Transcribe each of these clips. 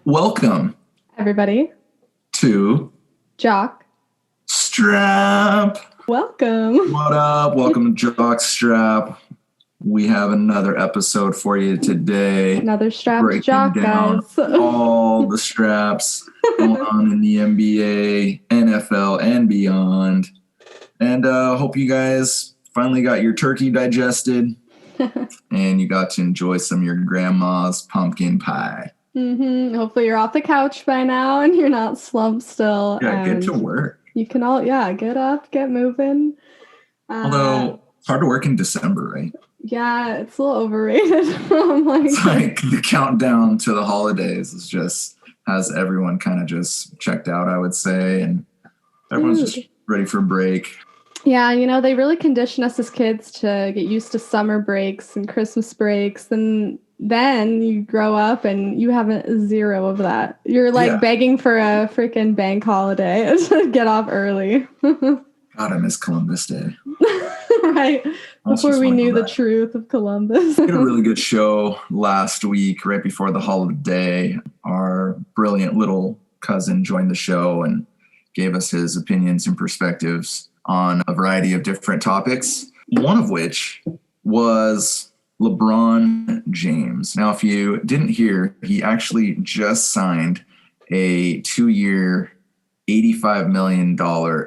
Welcome everybody to JocKstrap. Welcome. What up? Welcome to JocKstrap. We have another episode for you today. Another strap breaking jock, down guys. all the straps going on in the NBA, NFL, and beyond. And hope you guys finally got your turkey digested and you got to enjoy some of your grandma's pumpkin pie. Hopefully you're off the couch by now and you're not slumped still. Yeah, get to work. You can get up, get moving. Although it's hard to work in December, right? Yeah, it's a little overrated. It's like the countdown to the holidays is just has everyone kind of just checked out, I would say, and everyone's just ready for a break. Yeah, they really condition us as kids to get used to summer breaks and Christmas breaks, and then you grow up and you have zero of that. You're begging for a freaking bank holiday to get off early. God, I miss Columbus Day. Right. Before we knew the truth of Columbus. We had a really good show last week, right before the holiday. Our brilliant little cousin joined the show and gave us his opinions and perspectives on a variety of different topics, one of which was LeBron James. Now, if you didn't hear, he actually just signed a 2-year, $85 million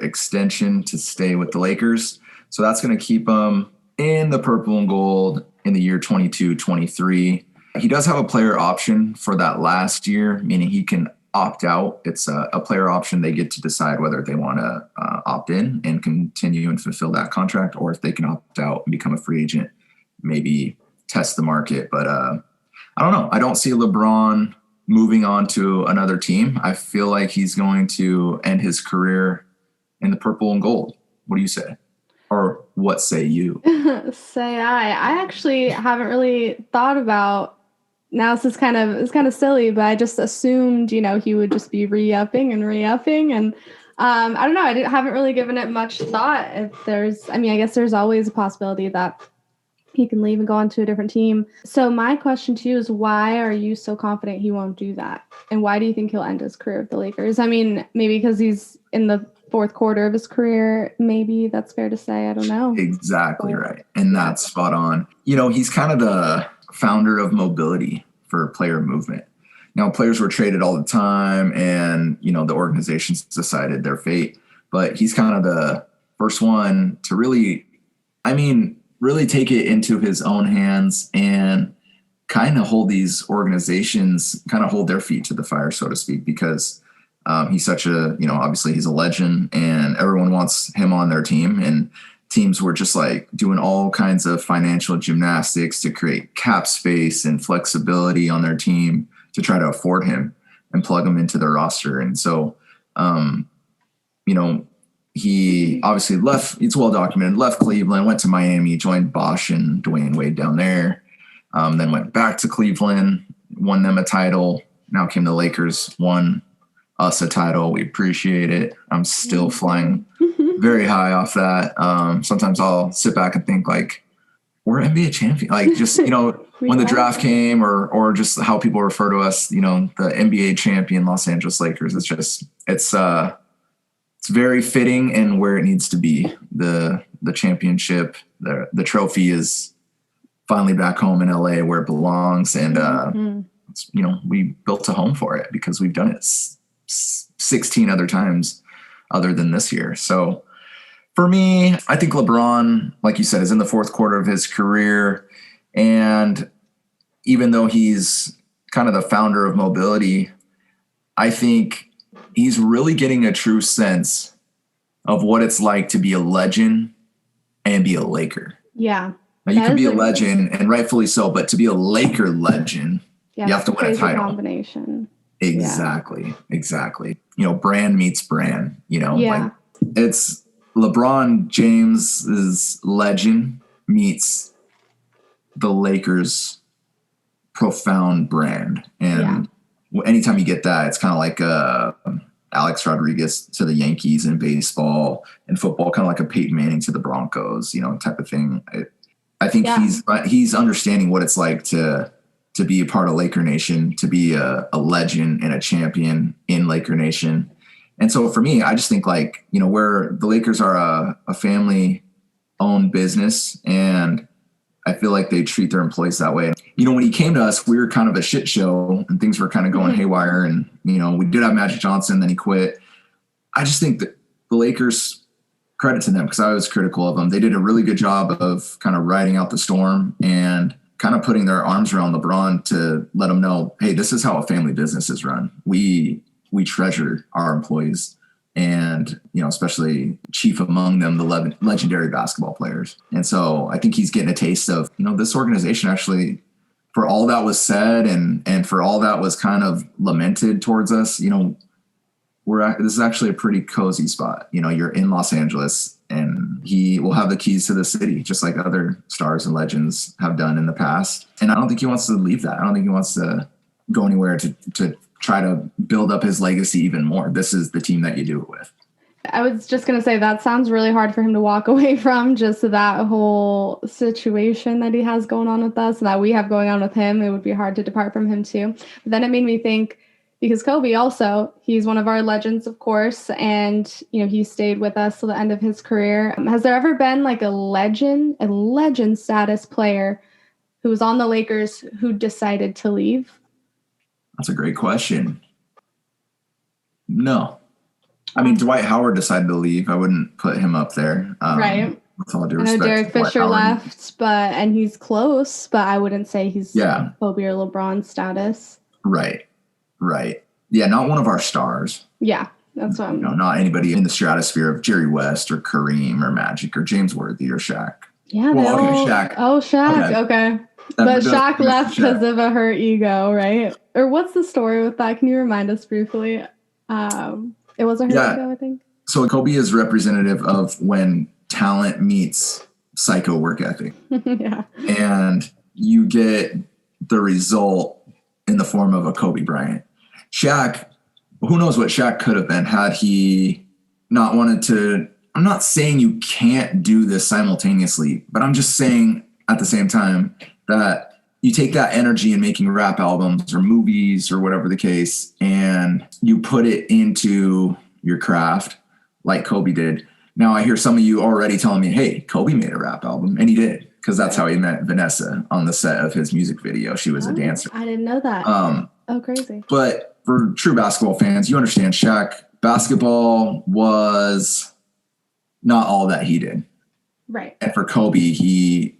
extension to stay with the Lakers. So that's going to keep him in the purple and gold in the year 22-23. He does have a player option for that last year, meaning he can opt out. It's a player option. They get to decide whether they want to opt in and continue and fulfill that contract, or if they can opt out and become a free agent, maybe test the market. But I don't know. I don't see LeBron moving on to another team. I feel like he's going to end his career in the purple and gold. What do you say? Or what say you? I actually haven't really thought about. Now it's kind of silly, but I just assumed, he would just be re-upping. And I don't know. I haven't really given it much thought. I guess there's always a possibility that he can leave and go on to a different team. So my question to you is, why are you so confident he won't do that? And why do you think he'll end his career with the Lakers? I mean, maybe because he's in the fourth quarter of his career. Maybe that's fair to say. I don't know. Exactly right. And that's spot on. He's kind of the founder of mobility for player movement. Now, players were traded all the time and, the organizations decided their fate. But he's kind of the first one to really take it into his own hands and kind of hold these organizations, kind of hold their feet to the fire, so to speak, because he's such a, obviously he's a legend and everyone wants him on their team. And teams were just doing all kinds of financial gymnastics to create cap space and flexibility on their team to try to afford him and plug him into their roster. And so, he obviously left, it's well documented, left Cleveland, went to Miami, joined Bosh and Dwayne Wade down there, then went back to Cleveland, won them a title. Now came the Lakers, won us a title. We appreciate it. I'm still flying very high off that. Sometimes I'll sit back and think we're NBA champion. When the draft came or just how people refer to us, the NBA champion Los Angeles Lakers. It's very fitting and where it needs to be. The championship, the trophy is finally back home in LA where it belongs. And, we built a home for it because we've done it 16 other times other than this year. So for me, I think LeBron, like you said, is in the fourth quarter of his career. And even though he's kind of the founder of mobility, I think he's really getting a true sense of what it's like to be a legend and be a Laker. Yeah. Now you can be a legend, and rightfully so, but to be a Laker legend, you have to win a title. Combination. Exactly. Brand meets brand, it's LeBron James's legend meets the Lakers' profound brand. And anytime you get that, it's kind of like Alex Rodriguez to the Yankees in baseball and football, kind of like a Peyton Manning to the Broncos, type of thing. I think he's understanding what it's like to to be a part of Laker Nation, to be a legend and a champion in Laker Nation. And so for me, I just think like, where the Lakers are a family owned business, and I feel like they treat their employees that way. When he came to us, we were kind of a shit show and things were kind of going haywire. And, we did have Magic Johnson, then he quit. I just think that the Lakers, credit to them, because I was critical of them. They did a really good job of kind of riding out the storm and kind of putting their arms around LeBron to let them know, hey, this is how a family business is run. We treasure our employees, and, especially chief among them, the legendary basketball players. And so I think he's getting a taste of, this organization actually, for all that was said and for all that was kind of lamented towards us, this is actually a pretty cozy spot. You're in Los Angeles, and he will have the keys to the city, just like other stars and legends have done in the past. And I don't think he wants to leave that. I don't think he wants to go anywhere to try to build up his legacy even more. This is the team that you do it with. I was just going to say that sounds really hard for him to walk away from, just that whole situation that he has going on with us and that we have going on with him. It would be hard to depart from him too. But then it made me think, because Kobe also, he's one of our legends, of course, and, he stayed with us till the end of his career. Has there ever been like a legend status player who was on the Lakers who decided to leave? That's a great question. No. I mean, Dwight Howard decided to leave. I wouldn't put him up there. Right. With all due I respect. know Derek Fisher left, and he's close, but I wouldn't say he's Kobe or LeBron status. Right. Yeah, not one of our stars. Yeah, that's what I'm... not anybody in the stratosphere of Jerry West or Kareem or Magic or James Worthy or Shaq. Yeah, Shaq. Oh, Shaq. Okay. But Shaq left because of a hurt ego, right? Or what's the story with that? Can you remind us briefly? It was a hurt ego, I think. So Kobe is representative of when talent meets psycho work ethic. Yeah. And you get the result in the form of a Kobe Bryant. Shaq, who knows what Shaq could have been had he not wanted to. I'm not saying you can't do this simultaneously, but I'm just saying at the same time that you take that energy in making rap albums or movies or whatever the case, and you put it into your craft like Kobe did. Now I hear some of you already telling me, hey, Kobe made a rap album, and he did, because that's how he met Vanessa on the set of his music video. She was a dancer. I didn't know that. Crazy. But for true basketball fans, you understand Shaq, basketball was not all that he did. Right. And for Kobe,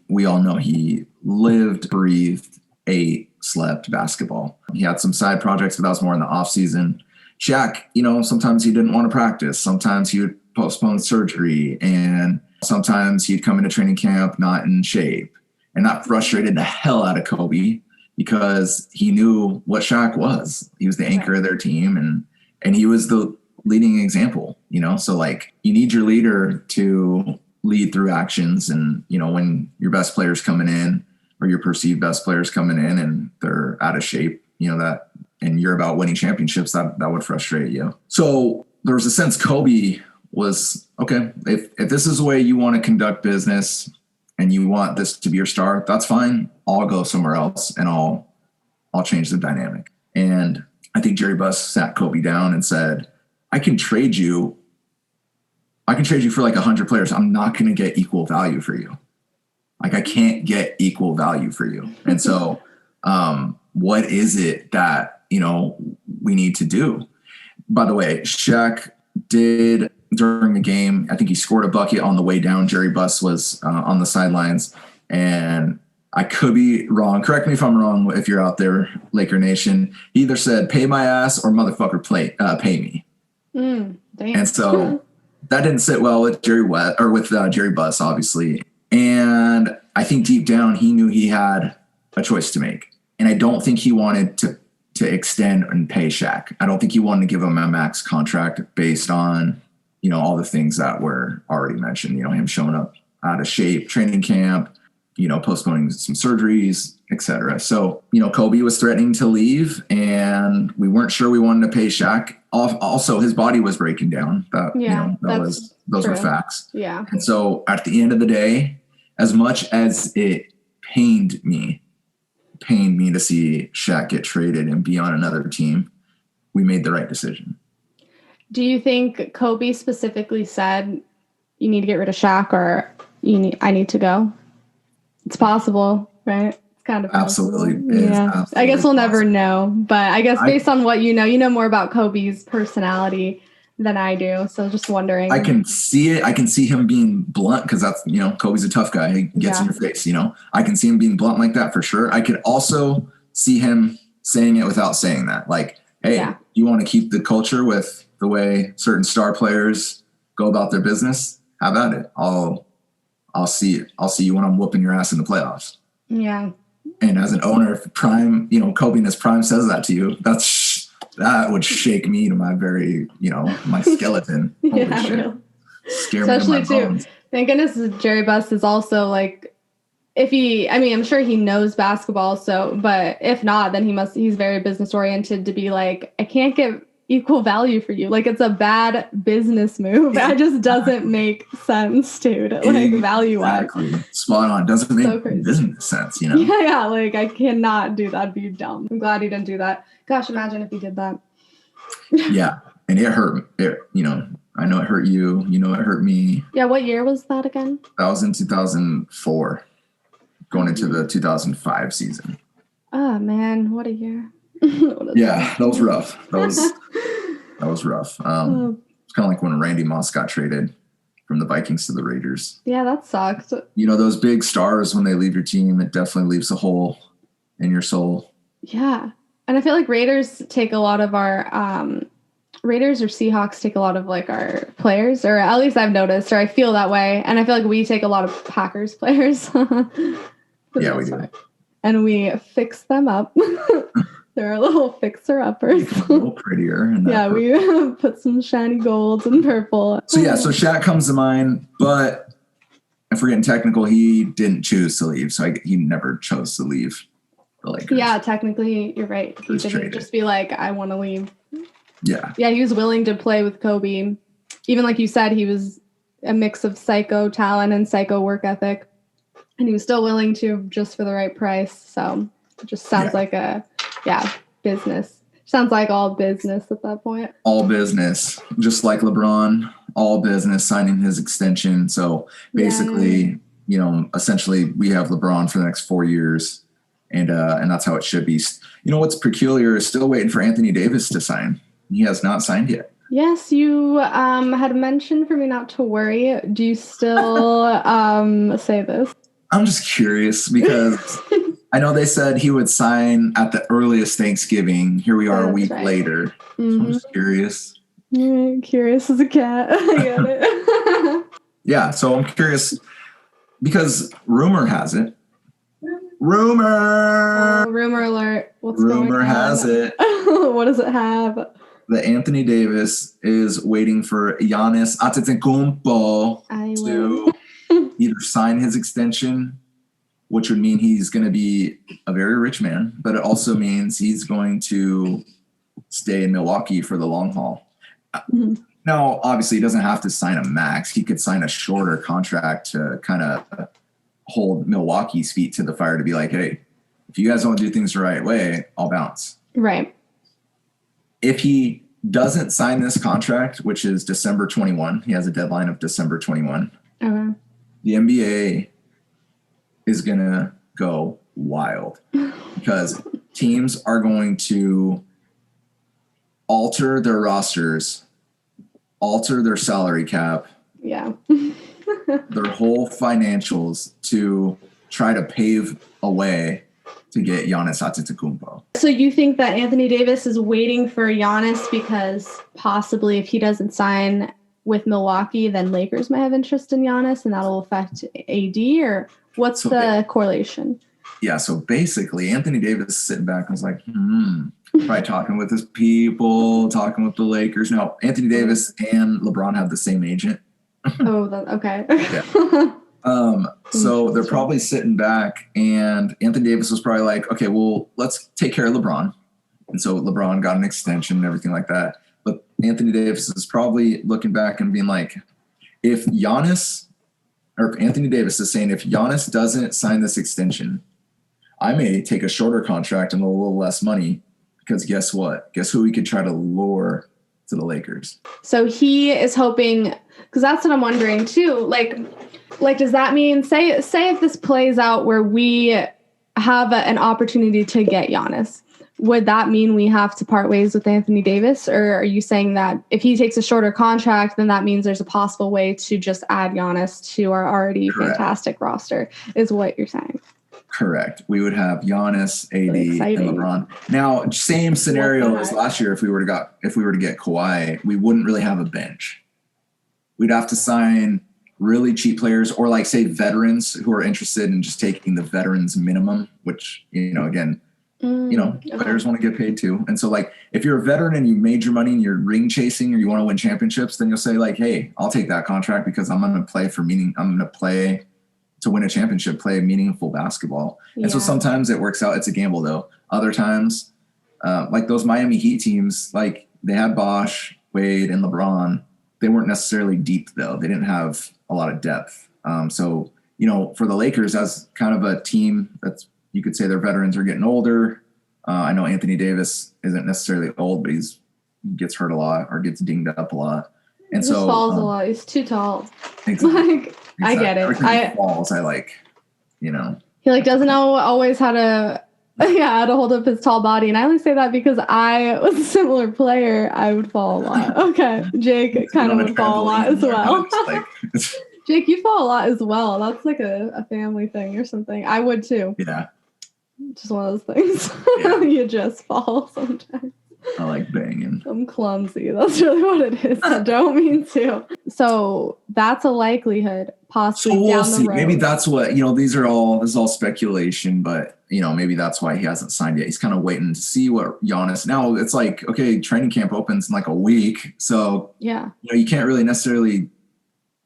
we all know he lived, breathed, ate, slept basketball. He had some side projects, but that was more in the off season. Shaq, sometimes he didn't want to practice. Sometimes he would postpone surgery, and sometimes he'd come into training camp not in shape. And that frustrated the hell out of Kobe, because he knew what Shaq was. He was the anchor of their team, and he was the leading example, So like, you need your leader to lead through actions. And, when your best player's coming in, or your perceived best players coming in and they're out of shape, and you're about winning championships, that would frustrate you. So there was a sense Kobe was, okay, if this is the way you want to conduct business and you want this to be your star, that's fine. I'll go somewhere else and I'll change the dynamic. And I think Jerry Buss sat Kobe down and said, I can trade you for like 100 players. I'm not going to get equal value for you. Like, I can't get equal value for you. And so what is it that, we need to do? By the way, Shaq did during the game, I think he scored a bucket on the way down. Jerry Buss was on the sidelines, and I could be wrong. Correct me if I'm wrong if you're out there, Laker Nation. He either said, pay my ass, or motherfucker pay me. Damn. And so that didn't sit well with Jerry Buss, obviously. And I think deep down he knew he had a choice to make. And I don't think he wanted to extend and pay Shaq. I don't think he wanted to give him a max contract based on, all the things that were already mentioned, him showing up out of shape, training camp, postponing some surgeries, etc. So, Kobe was threatening to leave, and we weren't sure we wanted to pay Shaq. Also, his body was breaking down. Those were facts. Yeah. And so at the end of the day, as much as it pained me pained me to see Shaq get traded and be on another team. We made the right decision. Do you think Kobe specifically said you need to get rid of Shaq or I need to go? It's possible, right? It's kind of absolutely. Yeah. I guess we'll never know, but I guess based on what you know more about Kobe's personality than I do. So just wondering. I can see it. I can see him being blunt because that's, Kobe's a tough guy. He gets in your face, I can see him being blunt like that for sure. I could also see him saying it without saying that. Like, hey, you want to keep the culture with the way certain star players go about their business? How about it? I'll see it. I'll see you when I'm whooping your ass in the playoffs. Yeah. And as an owner, if Prime, Kobe in his prime says that to you, that would shake me to my very, my skeleton. Holy shit. Really. Scare Especially me to my bones. Thank goodness Jerry Buss is also like, I'm sure he knows basketball, but if not, then he's very business oriented to be like, I can't get equal value for you. Like, it's a bad business move. That just doesn't make sense, dude. Like, value-wise. Exactly. Spot on. Doesn't make business sense, Yeah, like, I cannot do that. It'd be dumb. I'm glad he didn't do that. Gosh, imagine if he did that. Yeah, and it hurt. I know it hurt you. It hurt me. Yeah, what year was that again? That was in 2004, going into the 2005 season. Oh, man, what a year. Yeah, that was rough. That was rough. It's kind of like when Randy Moss got traded from the Vikings to the Raiders. Yeah, that sucks. Those big stars, when they leave your team, it definitely leaves a hole in your soul. Yeah. And I feel like Raiders take a lot of our Raiders or Seahawks take a lot of like our players, or at least I've noticed, or I feel that way. And I feel like we take a lot of Packers players. Yeah, we do. And we fix them up. They're a little fixer-uppers. A little prettier. Yeah, we put some shiny golds and purple. So Shaq comes to mind, but if we're getting technical, he didn't choose to leave. So he never chose to leave the Lakers. Yeah, technically, you're right. He didn't just be like, I want to leave. Yeah. Yeah, he was willing to play with Kobe. Even like you said, he was a mix of psycho talent and psycho work ethic. And he was still willing to just for the right price. So it just sounds like business. Sounds like all business at that point. All business. Just like LeBron, all business, signing his extension. So basically, essentially we have LeBron for the next 4 years. And that's how it should be. What's peculiar is still waiting for Anthony Davis to sign. He has not signed yet. Yes, you had mentioned for me not to worry. Do you still say this? I'm just curious because I know they said he would sign at the earliest Thanksgiving. Here we are a week later. Mm-hmm. So I'm just curious. Curious as a cat. I get it. Yeah, so I'm curious because rumor has it. Rumor! Oh, rumor alert. What's rumor going on? Has it. What does it have? That Anthony Davis is waiting for Giannis Antetokounmpo to either sign his extension, which would mean he's going to be a very rich man, but it also means he's going to stay in Milwaukee for the long haul. Mm-hmm. Now, obviously, he doesn't have to sign a max. He could sign a shorter contract to kind of hold Milwaukee's feet to the fire to be like, hey, if you guys don't do things the right way, I'll bounce. Right. If he doesn't sign this contract, which is December 21, he has a deadline of December 21. Uh-huh. The NBA is going to go wild because teams are going to alter their rosters, alter their salary cap. Yeah. Their whole financials to try to pave a way to get Giannis Antetokounmpo. So you think that Anthony Davis is waiting for Giannis because possibly if he doesn't sign with Milwaukee, then Lakers might have interest in Giannis and that'll affect AD, or what's the correlation? Yeah, so basically Anthony Davis is sitting back and was like, probably talking with his people, talking with the Lakers. No, Anthony Davis and LeBron have the same agent. Okay. Yeah. So they're probably sitting back and Anthony Davis was probably like, okay, well, let's take care of LeBron. And so LeBron got an extension and everything like that. But Anthony Davis is probably looking back and being like, if Anthony Davis is saying, if Giannis doesn't sign this extension, I may take a shorter contract and a little less money because guess what? Guess who we could try to lure to the Lakers? So he is hoping, because that's what I'm wondering too. Like, does that mean, say if this plays out where we have an opportunity to get Giannis, would that mean we have to part ways with Anthony Davis? Or are you saying that if he takes a shorter contract, then that means there's a possible way to just add Giannis to our already fantastic roster, is what you're saying? Correct. We would have Giannis, AD, and LeBron. Now, same scenario as last year. If we were to get Kawhi, we wouldn't really have a bench. We'd have to sign really cheap players, or like say veterans who are interested in just taking the veterans minimum, which, again, players want to get paid too. And so like, if you're a veteran and you made your money and you're ring chasing or you want to win championships, then you'll say like, hey, I'll take that contract because I'm going to play for meaning. I'm going to play to win a championship, play meaningful basketball. Yeah. And so sometimes it works out. It's a gamble though. Other times, like those Miami Heat teams, like they had Bosh, Wade, and LeBron. They weren't necessarily deep though. They didn't have a lot of depth. So, for the Lakers as kind of a team that's, you could say their veterans are getting older. I know Anthony Davis isn't necessarily old, but he gets hurt a lot or gets dinged up a lot. And he falls a lot. He's too tall. Exactly. I get it. He falls. He like doesn't know always how to hold up his tall body. And I only say that because I was a similar player. I would fall a lot. Okay. Jake kind of would fall a lot as well. Jake, you fall a lot as well. That's like a family thing or something. I would too. Yeah. Just one of those things. Yeah. You just fall sometimes. I like banging. I'm clumsy. That's really what it is. I don't mean to. So that's a likelihood, possibly. So we'll see. Maybe that's what, this is all speculation, but maybe that's why he hasn't signed yet. He's kind of waiting to see what Giannis. Now it's like, okay, training camp opens in like a week. So yeah, you can't really necessarily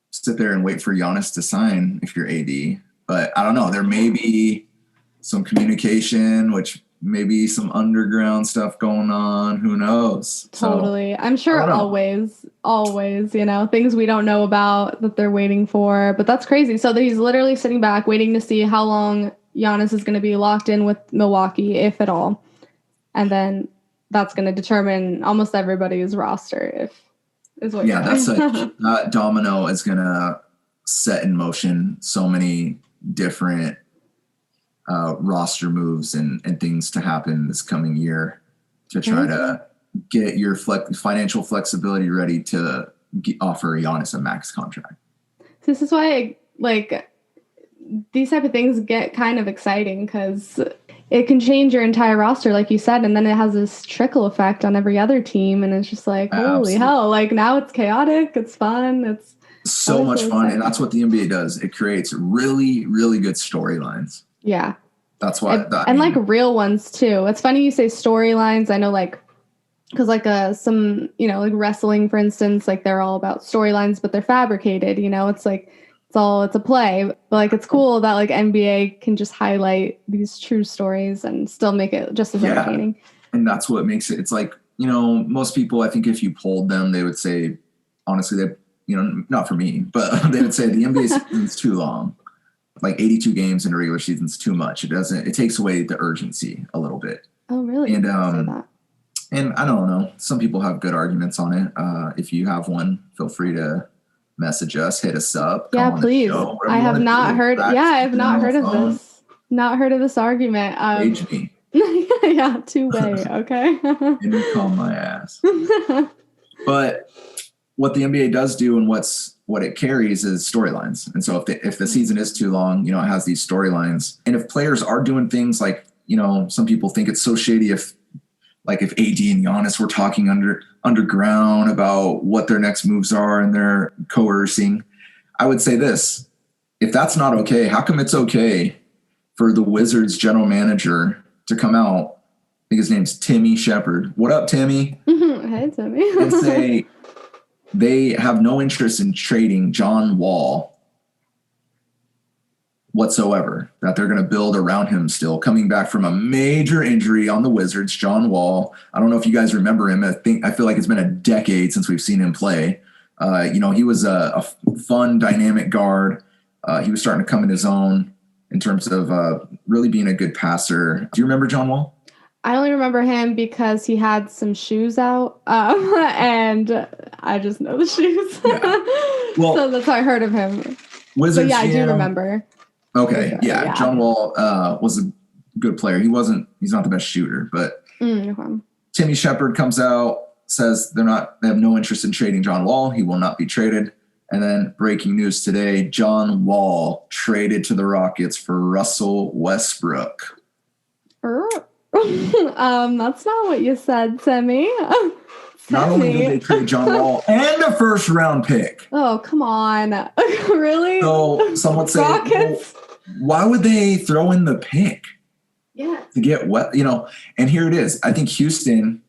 sit there and wait for Giannis to sign if you're AD. But I don't know. There may be some communication, which maybe some underground stuff going on. Who knows? Totally. I'm sure always, things we don't know about that they're waiting for. But that's crazy. So he's literally sitting back waiting to see how long Giannis is going to be locked in with Milwaukee, if at all. And then that's going to determine almost everybody's roster, that domino is going to set in motion so many different roster moves and things to happen this coming year to try to get your financial flexibility ready to offer Giannis a max contract. This is why these type of things get kind of exciting because it can change your entire roster, like you said, and then it has this trickle effect on every other team, and it's just like, holy hell, now it's chaotic, it's fun, it's so much fun, and that's what the NBA does. It creates really, really good storylines. Yeah. That's why. Real ones too. It's funny you say storylines. I know because some, like wrestling, for instance, like they're all about storylines, but they're fabricated, it's like, it's a play, but it's cool that NBA can just highlight these true stories and still make it just as entertaining. And that's what makes it, it's like, most people, I think if you polled them, they would say, honestly, not for me, but they would say the NBA season's too long. Like 82 games in a regular season is too much. It takes away the urgency a little bit. Oh, really? And I don't know. Some people have good arguments on it. If you have one, feel free to message us, hit us up. Yeah, please. I have not heard. Yeah, I have not heard of this. Not heard of this argument. Page me. Yeah, two-way. Okay. And you call my ass. But what the NBA does do and what it carries is storylines. And so if the season is too long, it has these storylines. And if players are doing things like, some people think it's so shady if AD and Giannis were talking underground about what their next moves are and they're coercing. I would say this, if that's not okay, how come it's okay for the Wizards general manager to come out? I think his name's Timmy Shepard. What up, Timmy? Hey, Timmy. And say, they have no interest in trading John Wall whatsoever, that they're going to build around him still, coming back from a major injury on the Wizards. John Wall, I don't know if you guys remember him. I feel like it's been a decade since we've seen him play. He was a fun, dynamic guard. He was starting to come in his own. in terms of really being a good passer. Do you remember John Wall? I only remember him because he had some shoes out, and I just know the shoes. Yeah. Well, so that's how I heard of him. Wizards, but yeah, I do remember. Okay, sure. Yeah. John Wall was a good player. He's not the best shooter, but Timmy Shepard comes out, says they have no interest in trading John Wall. He will not be traded. And then breaking news today, John Wall traded to the Rockets for Russell Westbrook. That's not what you said, Timmy. Not only did they trade John Wall and a first round pick. Oh, come on. Really? So some would say, well, why would they throw in the pick? Yeah. To get what, and here it is. I think Houston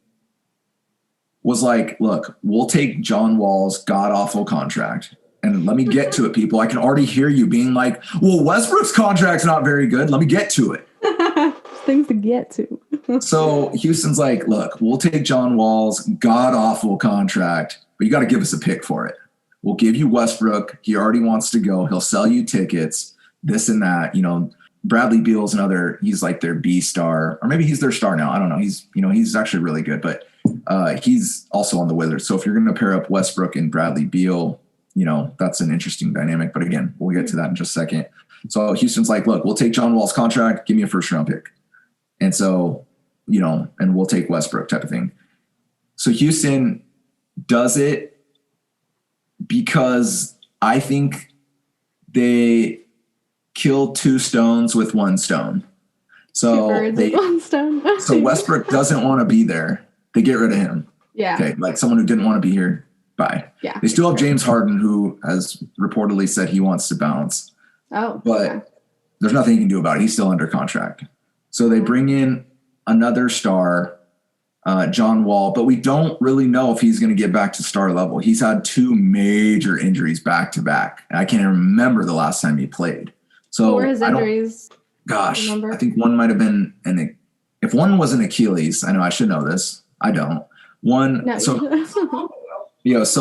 was like, look, we'll take John Wall's god-awful contract. And let me get to it, people. I can already hear you being like, well, Westbrook's contract's not very good. Let me get to it. Things to get to. So Houston's like, look, we'll take John Wall's god-awful contract, but you got to give us a pick for it. We'll give you Westbrook. He already wants to go. He'll sell you tickets, this and that. Bradley Beal's he's like their B star, or maybe he's their star now. I don't know. He's actually really good, but he's also on the Wizards. So if you're going to pair up Westbrook and Bradley Beal, that's an interesting dynamic. But again, we'll get to that in just a second. So Houston's like, look, we'll take John Wall's contract. Give me a first round pick. And so, and we'll take Westbrook type of thing. So Houston does it because I think they kill two stones with one stone. So one stone. So Westbrook doesn't want to be there. They get rid of him. Yeah. Okay. Like someone who didn't want to be here. Bye. Yeah. They still have James Harden, who has reportedly said he wants to bounce. Oh. But there's nothing you can do about it. He's still under contract. So they bring in another star, John Wall, but we don't really know if he's going to get back to star level. He's had two major injuries back to back. And I can't even remember the last time he played. So what were his injuries? Gosh, I think one might have been if one was an Achilles, I know I should know this. I don't. It's a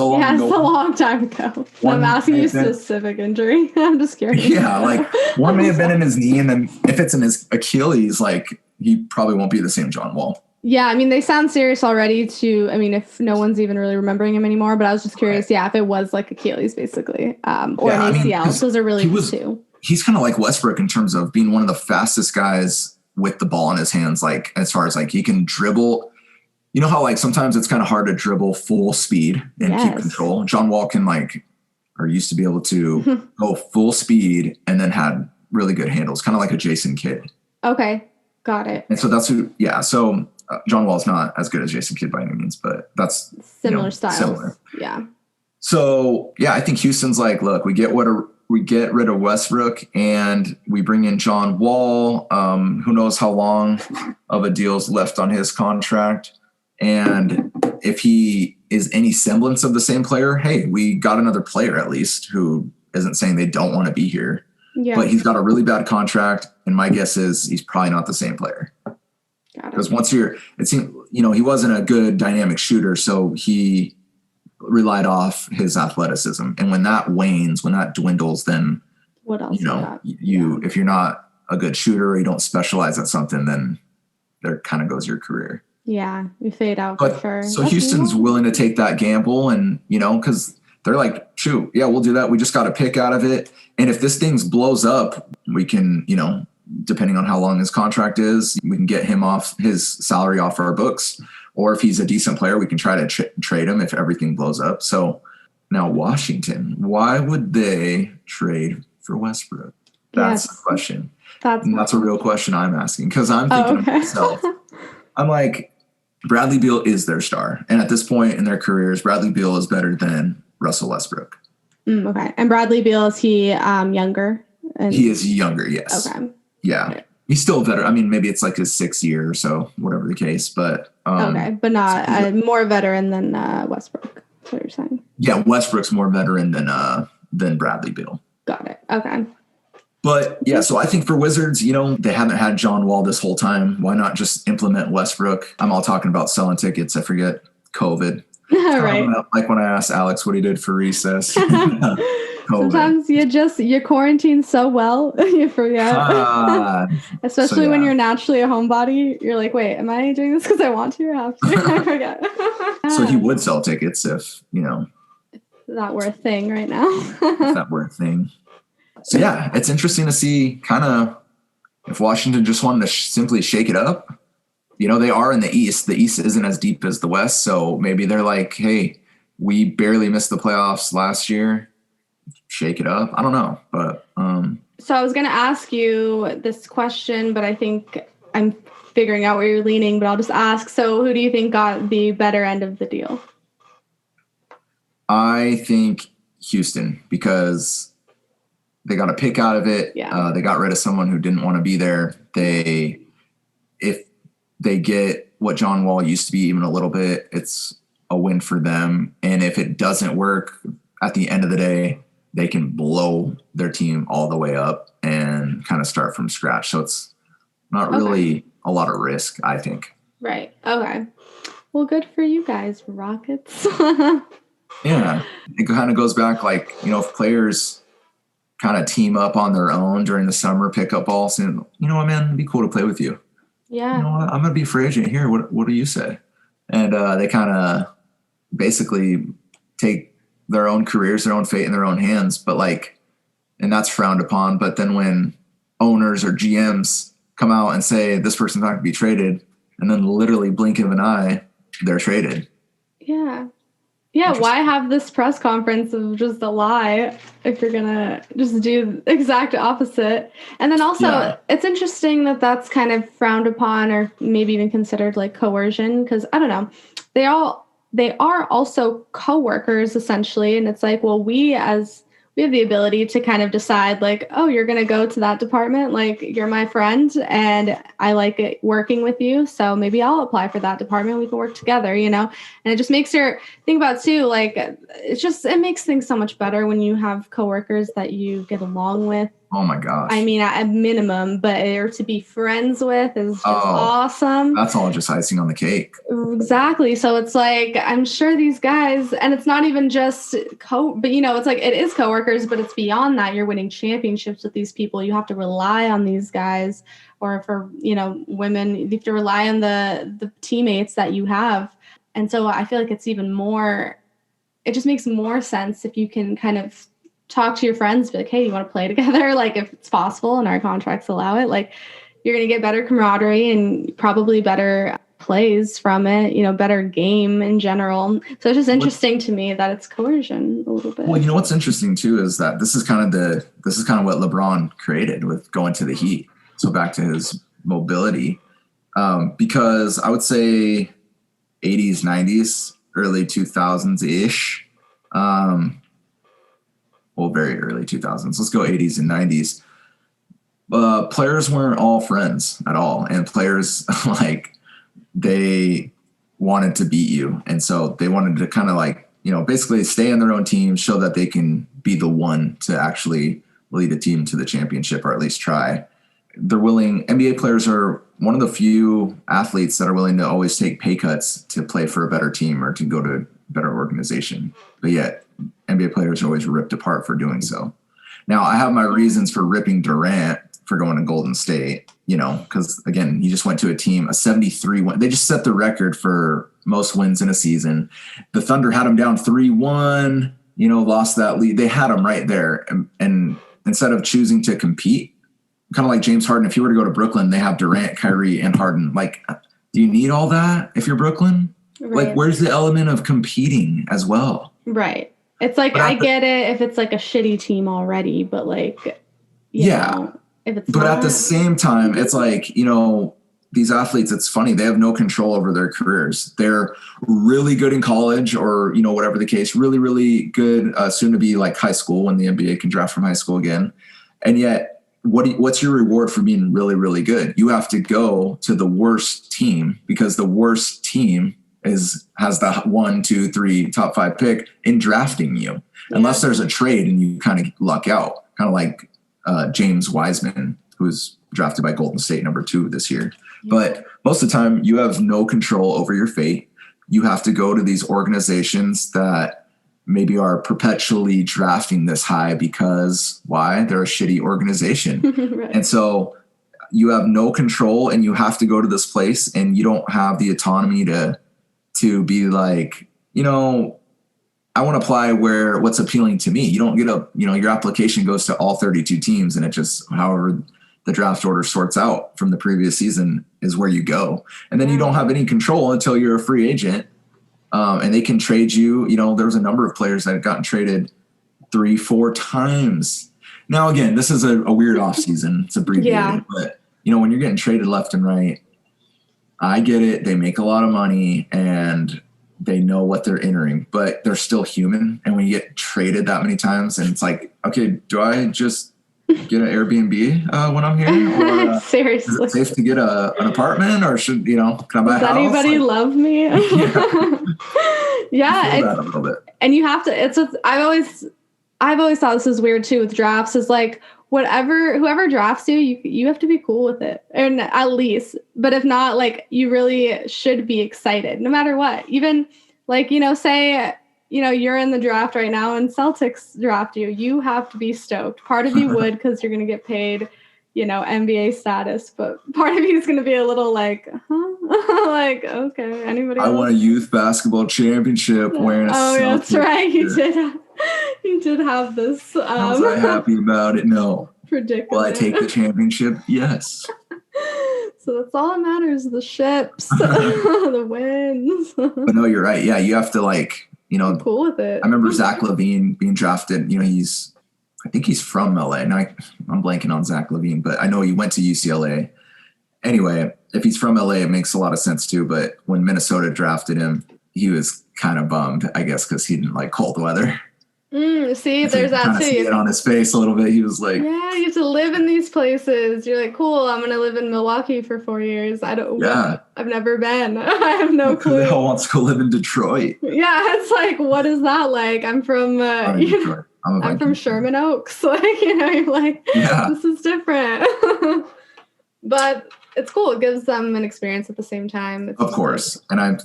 long time ago. I'm asking you specific injury. I'm just curious. Yeah, like one may have been in his knee, and then if it's in his Achilles, like he probably won't be the same John Wall. Yeah, I mean, they sound serious already if no one's even really remembering him anymore, but I was just curious, if it was like Achilles, basically, or an ACL. Those are really good too. He's kind of like Westbrook in terms of being one of the fastest guys with the ball in his hands, like as far as like he can dribble. You know how like sometimes it's kind of hard to dribble full speed and keep control. John Wall can used to be able to go full speed and then had really good handles, kind of like a Jason Kidd. Okay, got it. And so that's So John Wall's not as good as Jason Kidd by any means, but that's similar styles. Similar. Yeah. So I think Houston's like, look, we get rid of Westbrook and we bring in John Wall. Who knows how long of a deal's left on his contract. And if he is any semblance of the same player, hey, we got another player at least who isn't saying they don't want to be here. Yeah. But he's got a really bad contract, and my guess is he's probably not the same player. Because he wasn't a good dynamic shooter, so he relied off his athleticism. And when that wanes, when that dwindles, then what else? If you're not a good shooter or you don't specialize at something, then there kind of goes your career. Yeah, you fade out for sure. So Houston's willing to take that gamble and, because they're like, shoot, yeah, we'll do that. We just got a pick out of it. And if this thing blows up, we can, depending on how long his contract is, we can get him off his salary off our books. Or if he's a decent player, we can try to trade him if everything blows up. So now Washington, why would they trade for Westbrook? That's the question. That's a real question I'm asking because I'm thinking of myself. I'm like, Bradley Beal is their star. And at this point in their careers, Bradley Beal is better than Russell Westbrook. Okay. And Bradley Beal, is he younger? He is younger, yes. Okay. Yeah. Okay. He's still veteran. I mean, maybe it's like his 6th year or so, whatever the case. But okay. But not more veteran than Westbrook, is what you're saying. Yeah, Westbrook's more veteran than Bradley Beal. Got it. Okay. But yeah, so I think for Wizards, they haven't had John Wall this whole time. Why not just implement Westbrook? I'm all talking about selling tickets. I forget COVID. Right. Like when I asked Alex what he did for recess. Sometimes you quarantine so well, you forget. Especially when you're naturally a homebody. You're like, wait, am I doing this because I want to or have to? I forget. So he would sell tickets if, that were a thing right now. if that were a thing. So yeah, it's interesting to see kind of if Washington just wanted to simply shake it up. They are in the East. The East isn't as deep as the West. So maybe they're like, hey, we barely missed the playoffs last year. Shake it up. I don't know. But so I was going to ask you this question, but I think I'm figuring out where you're leaning, but I'll just ask. So who do you think got the better end of the deal? I think Houston, because they got a pick out of it. Yeah. They got rid of someone who didn't want to be there. If they get what John Wall used to be even a little bit, it's a win for them. And if it doesn't work, at the end of the day, they can blow their team all the way up and kind of start from scratch. So it's not really a lot of risk, I think. Right. Okay. Well, good for you guys, Rockets. Yeah. It kind of goes back like, if players kind of team up on their own during the summer, pick up balls, and you know what, man, it'd be cool to play with you. Yeah. You know what? I'm going to be a free agent here. What do you say? And they kind of basically take their own careers, their own fate in their own hands. But and that's frowned upon. But then when owners or GMs come out and say this person's not going to be traded, and then literally blink of an eye, they're traded. Yeah. Yeah, why have this press conference of just a lie if you're going to just do the exact opposite? And then also, It's interesting that that's kind of frowned upon or maybe even considered like coercion because, I don't know, they are also coworkers essentially. And it's like, well, we have the ability to kind of decide like, oh, you're going to go to that department. Like you're my friend and I like it working with you. So maybe I'll apply for that department. We can work together, and it just makes your think about too, like it makes things so much better when you have coworkers that you get along with. Oh my gosh. I mean, at a minimum, but to be friends with is just awesome. That's all just icing on the cake. Exactly. So it's like, I'm sure these guys, and it's not even just but it's like, it is coworkers, but it's beyond that. You're winning championships with these people. You have to rely on these guys, or for, women, you have to rely on the teammates that you have. And so I feel like it's even more, it just makes more sense if you can kind of talk to your friends, be like, hey, you want to play together? Like if it's possible and our contracts allow it, like you're going to get better camaraderie and probably better plays from it, better game in general. So it's just interesting to me that it's coercion a little bit. Well, what's interesting too is that this is kind of what LeBron created with going to the Heat. So back to his mobility, because I would say 80s, 90s, early 2000s ish. Very early 2000s. Let's go 80s and 90s. Players weren't all friends at all. And players, they wanted to beat you. And so they wanted to kind of basically stay on their own team, show that they can be the one to actually lead a team to the championship, or at least try. They're willing. NBA players are one of the few athletes that are willing to always take pay cuts to play for a better team or to go to a better organization. But yet NBA players are always ripped apart for doing so. Now I have my reasons for ripping Durant for going to Golden State, because again, he just went to a team, a 73 win. They just set the record for most wins in a season. The Thunder had him down 3-1, lost that lead. They had him right there. And instead of choosing to compete, kind of like James Harden, if you were to go to Brooklyn, they have Durant, Kyrie, and Harden. Like, do you need all that if you're Brooklyn? Right. Like, where's the element of competing as well? Right. It's like, I get it if it's like a shitty team already, but you know, if it's but at the same time, it's like, these athletes, it's funny, they have no control over their careers. They're really good in college or, whatever the case, really, really good, soon to be like high school when the NBA can draft from high school again. And yet, what's your reward for being really, really good? You have to go to the worst team because the worst team has the 1, 2, 3 top 5 pick in drafting you, unless there's a trade and you kind of luck out, kind of like James Wiseman, who was drafted by Golden State number 2 this year. But most of the time you have no control over your fate. You have to go to these organizations that maybe are perpetually drafting this high because why? They're a shitty organization. Right. And so you have no control and you have to go to this place and you don't have the autonomy to be like, I want to apply what's appealing to me. You don't get your application goes to all 32 teams and it just, however the draft order sorts out from the previous season is where you go. And then you don't have any control until you're a free agent. And they can trade you. There was a number of players that had gotten traded 3-4 times. Now, again, this is a weird offseason. It's abbreviated. But, when you're getting traded left and right, I get it. They make a lot of money and they know what they're entering, but they're still human. And when you get traded that many times and it's like, okay, do I just get an Airbnb when I'm here? Or, seriously, is it safe to get an apartment or should, can I buy a house? Does anybody love me? Yeah. That a little bit. And you have to, I've always thought this is weird too with drafts is like, whoever drafts you have to be cool with it, and at least. But if not, like you really should be excited, no matter what. Even like say you're in the draft right now and Celtics draft you have to be stoked. Part of you would because you're gonna get paid, NBA status, but part of you is gonna be a little like, huh? Like okay, anybody? I won a youth basketball championship wearing a. Oh, that's right. You did have this. Was I happy about it? No. Predicament. Will I take the championship? Yes. So that's all that matters: the ships, the wins. But no, you're right. Yeah, you have to I'm cool with it. I remember Zach LaVine being drafted. I think he's from LA. Now I'm blanking on Zach LaVine, but I know he went to UCLA. Anyway, if he's from LA, it makes a lot of sense too. But when Minnesota drafted him, he was kind of bummed, I guess, because he didn't like cold weather. See, there's that too. See it on his face a little bit. He was like, yeah, you have to live in these places. You're like, cool, I'm going to live in Milwaukee for 4 years. I've never been. I have no clue. Who the hell wants to go live in Detroit? Yeah, it's like, what is that like? I'm from, I'm from Sherman Oaks. Like, you're like, this is different. But it's cool. It gives them an experience at the same time. Of course. And I,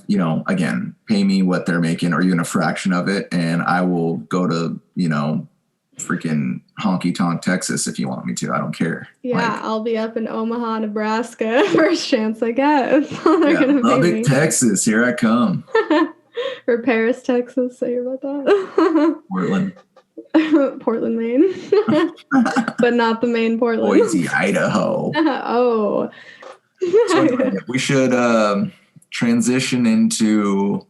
again, pay me what they're making or even a fraction of it. And I will go to, freaking honky tonk Texas if you want me to. I don't care. Yeah, I'll be up in Omaha, Nebraska first chance I get. Lubbock, Texas. Here I come. Or Paris, Texas. Say about that. Portland, Maine. But not the main Portland. Boise, Idaho. Oh. So we should transition into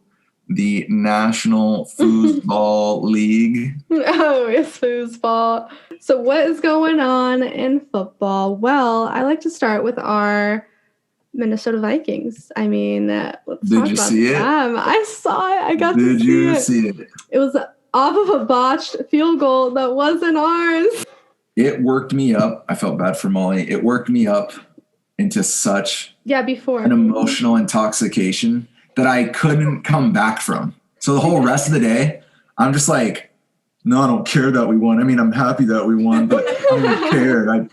the National Foosball League. Oh, yes, foosball. So what is going on in football? Well, I like to start with our Minnesota Vikings. I mean, let's talk about them. Did you see it? I saw it. I got to see it. Did you see it? It was off of a botched field goal that wasn't ours. It worked me up. I felt bad for Molly. It worked me up into such an emotional intoxication that I couldn't come back from. So the whole rest of the day, I'm just like, no, I don't care that we won. I mean, I'm happy that we won, but I don't care. I'm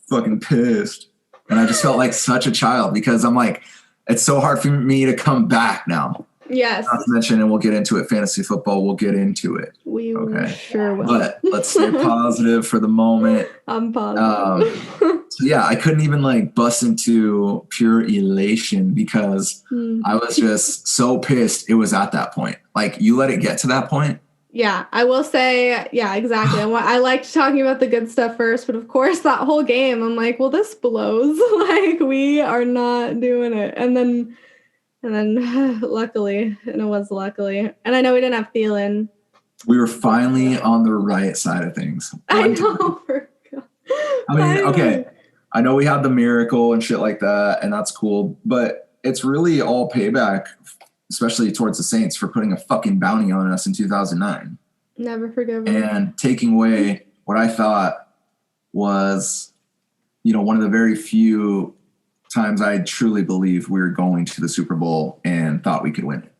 fucking pissed. And I just felt like such a child because I'm like, it's so hard for me to come back now. Yes. Not to mention, and we'll get into it, fantasy football, we'll get into it. We sure will. But let's stay positive for the moment. I'm positive. So yeah, I couldn't even bust into pure elation because I was just so pissed it was at that point. You let it get to that point. Yeah, I will say, yeah, exactly. I liked talking about the good stuff first, but of course that whole game, I'm like, well, this blows. We are not doing it. And then luckily, and it was luckily, and I know we didn't have Thielen. We were finally on the right side of things. I know. I mean, okay, I know we had the miracle and shit like that, and that's cool, but it's really all payback, especially towards the Saints, for putting a fucking bounty on us in 2009. Never forgive them. And taking away what I thought was, one of the very few times I truly believed we were going to the Super Bowl and thought we could win it.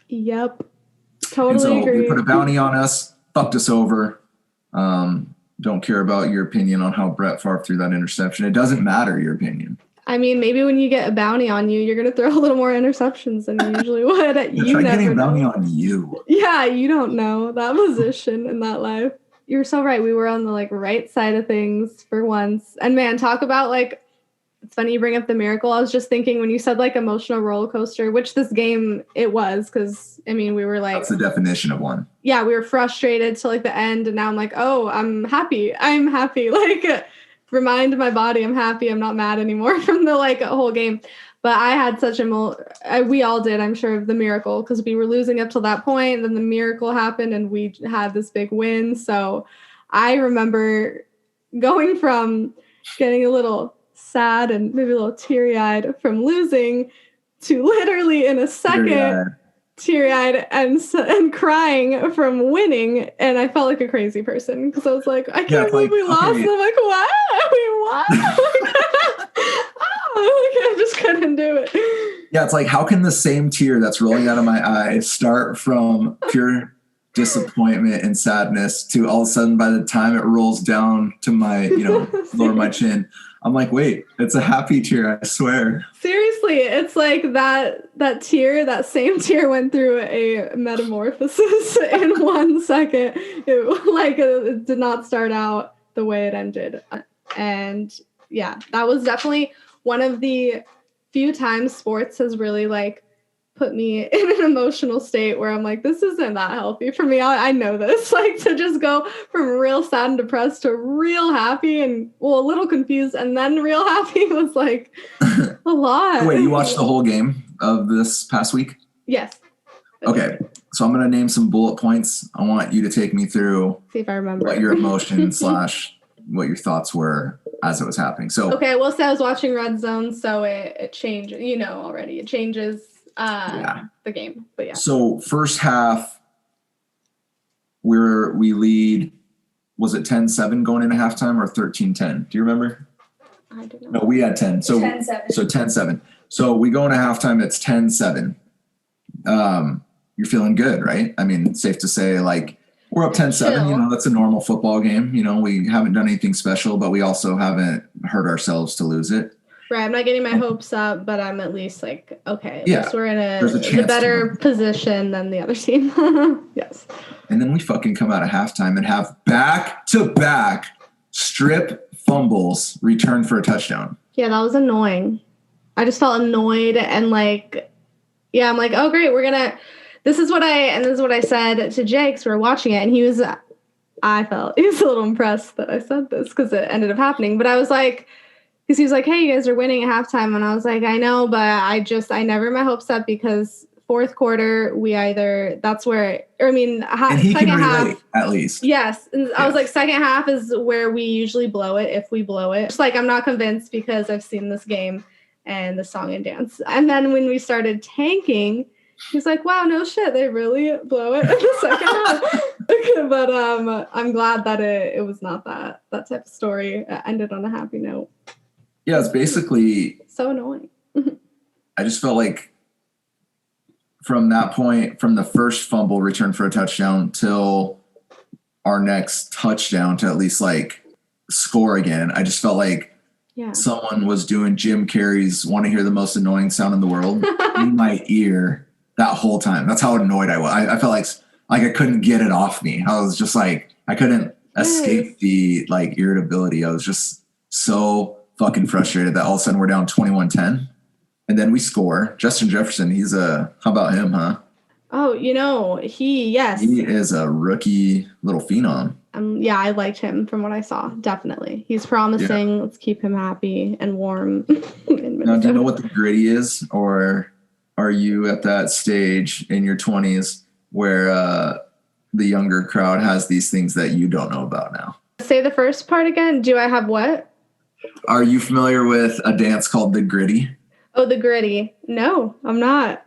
Yep. Totally agree. We put a bounty on us, fucked us over. Don't care about your opinion on how Brett Favre threw that interception. It doesn't matter your opinion. I mean, maybe when you get a bounty on you, you're gonna throw a little more interceptions than you usually would. You Try never getting a know. bounty on you. Yeah, you don't know that position in that life. You're so right. We were on the right side of things for once. And man, talk about it's funny you bring up the miracle. I was just thinking when you said emotional roller coaster, which this game it was, because I mean we were That's the definition of one. Yeah, we were frustrated till the end, and now I'm oh, I'm happy. Remind my body I'm happy. I'm not mad anymore from the whole game. But I had such we all did, I'm sure, of the miracle, because we were losing up till that point, and then the miracle happened, and we had this big win. So I remember going from getting a little sad and maybe a little teary-eyed from losing to literally in a second teary-eyed and crying from winning, and I felt like a crazy person because I was I can't believe we lost. And I'm what? We won? I just couldn't do it. Yeah, it's how can the same tear that's rolling out of my eye start from pure disappointment and sadness to all of a sudden by the time it rolls down to my, lower my chin, I'm wait, it's a happy tear, I swear. Seriously, it's that tear, that same tear went through a metamorphosis in 1 second. It did not start out the way it ended. And yeah, that was definitely one of the few times sports has really put me in an emotional state where I'm this isn't that healthy for me. I know this. To just go from real sad and depressed to real happy and a little confused and then real happy was a lot. Wait, you watched the whole game of this past week? Yes. Okay, so I'm going to name some bullet points. I want you to take me through. See if I remember what your emotions / what your thoughts were as it was happening. So okay, well, I was watching Red Zone, so it changed. Already it changes the game. But yeah. So first half, we lead. Was it 10-7 going into halftime or 13-10? Do you remember? I don't know. No, we had 10. So 10-7. So 10-7. So we go into halftime. It's 10-7. You're feeling good, right? I mean, it's safe to say we're up 10-7. That's a normal football game. We haven't done anything special, but we also haven't hurt ourselves to lose it. Right. I'm not getting my hopes up, but I'm at least okay. At least we're in a better position than the other team. Yes. And then we fucking come out of halftime and have back-to-back strip fumbles returned for a touchdown. Yeah, that was annoying. I just felt annoyed and I'm oh great, this is what I said to Jake, because we were watching it, and I felt he was a little impressed that I said this because it ended up happening. But I was because he was hey, you guys are winning at halftime, and I was I know, but I never my hopes up, because fourth quarter that's where and he second can relate, half at least. Yes, and yes. I was second half is where we usually blow it if we blow it. Just I'm not convinced because I've seen this game and the song and dance, and then when we started tanking. He's wow, no shit, they really blow it in the second half. But I'm glad that it was not that type of story. It ended on a happy note. Yeah, it's basically so annoying. I just felt from that point, from the first fumble return for a touchdown till our next touchdown to at least score again, I just felt someone was doing Jim Carrey's "Want to Hear the Most Annoying Sound in the World" in my ear. That whole time. That's how annoyed I was. I felt like I couldn't get it off me. I was just I couldn't escape the irritability. I was just so fucking frustrated that all of a sudden we're down 21-10. And then we score. Justin Jefferson, how about him, huh? Oh, he is a rookie little phenom. Yeah, I liked him from what I saw. Definitely. He's promising. Yeah. Let's keep him happy and warm. Now, do you know what the gritty is, or are you at that stage in your 20s where the younger crowd has these things that you don't know about now? Say the first part again. Do I have what? Are you familiar with a dance called the gritty? Oh, the gritty. No, I'm not.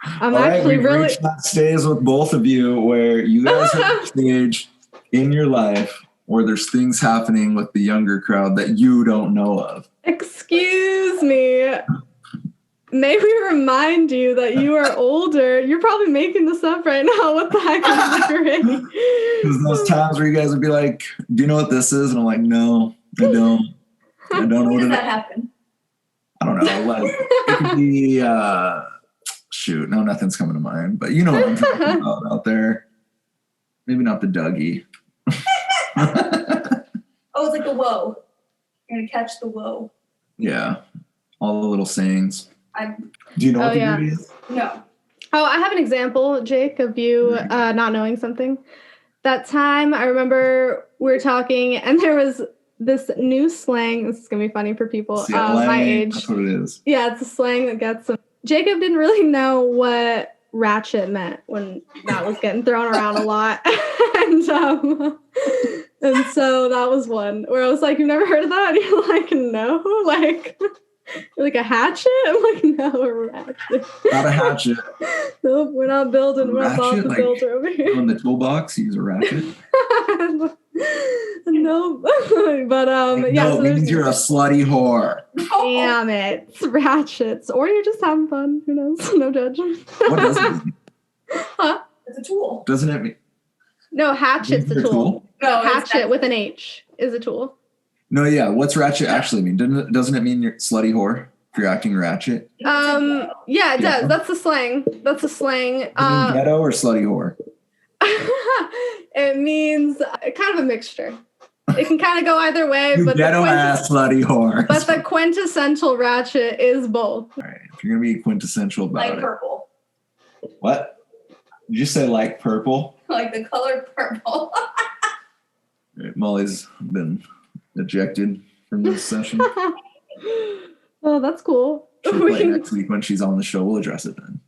I'm actually really reached that stage with both of you where you guys are at a stage in your life where there's things happening with the younger crowd that you don't know of. Excuse me. May we remind you that you are older. You're probably making this up right now. What the heck is the gritty? There's those times where you guys would be do you know what this is? And I'm no, I don't. I don't know what does that happen? I don't know. Like, it could be, shoot, no, nothing's coming to mind. But you know what I'm talking about out there. Maybe not the Dougie. Oh, it's like the whoa. You're going to catch the whoa. Yeah. All the little sayings. Do you know what the movie is? No. Oh, I have an example, Jake, of you not knowing something. That time, I remember we were talking, and there was this new slang. This is going to be funny for people my age. That's what it is. Yeah, it's a slang that gets them. Jacob didn't really know what ratchet meant when that was getting thrown around a lot. and so that was one where I was like, you've never heard of that? And you're like, no. Like, you're like, a hatchet? I'm like, no, a ratchet. Not a hatchet. Nope, we're not building. We're not Ratchet, the like, builder over here. On the toolbox, use a ratchet. No, but Like, yeah. no, So it means you're a slutty whore. damn it, it's ratchets, or you're just having fun. Who knows? No judgment. What does it mean? Huh? It's a tool. Doesn't it mean? No, hatchet's a tool. No, Hatchet with an H is a tool. No, yeah. What's ratchet actually mean? Doesn't it mean you're slutty whore if you're acting ratchet? Yeah, it does. That's the slang. That's a slang. Does it mean ghetto or slutty whore? It means kind of a mixture. It can kind of go either way, You but ghetto ass slutty whore. But the quintessential ratchet is both. All right, if you're gonna be quintessential about like it. purple. What? Did you say like purple? Like the color purple. Right, Molly's been ejected from this session. Oh, that's cool. She'll play next week when she's on the show. We'll address it then.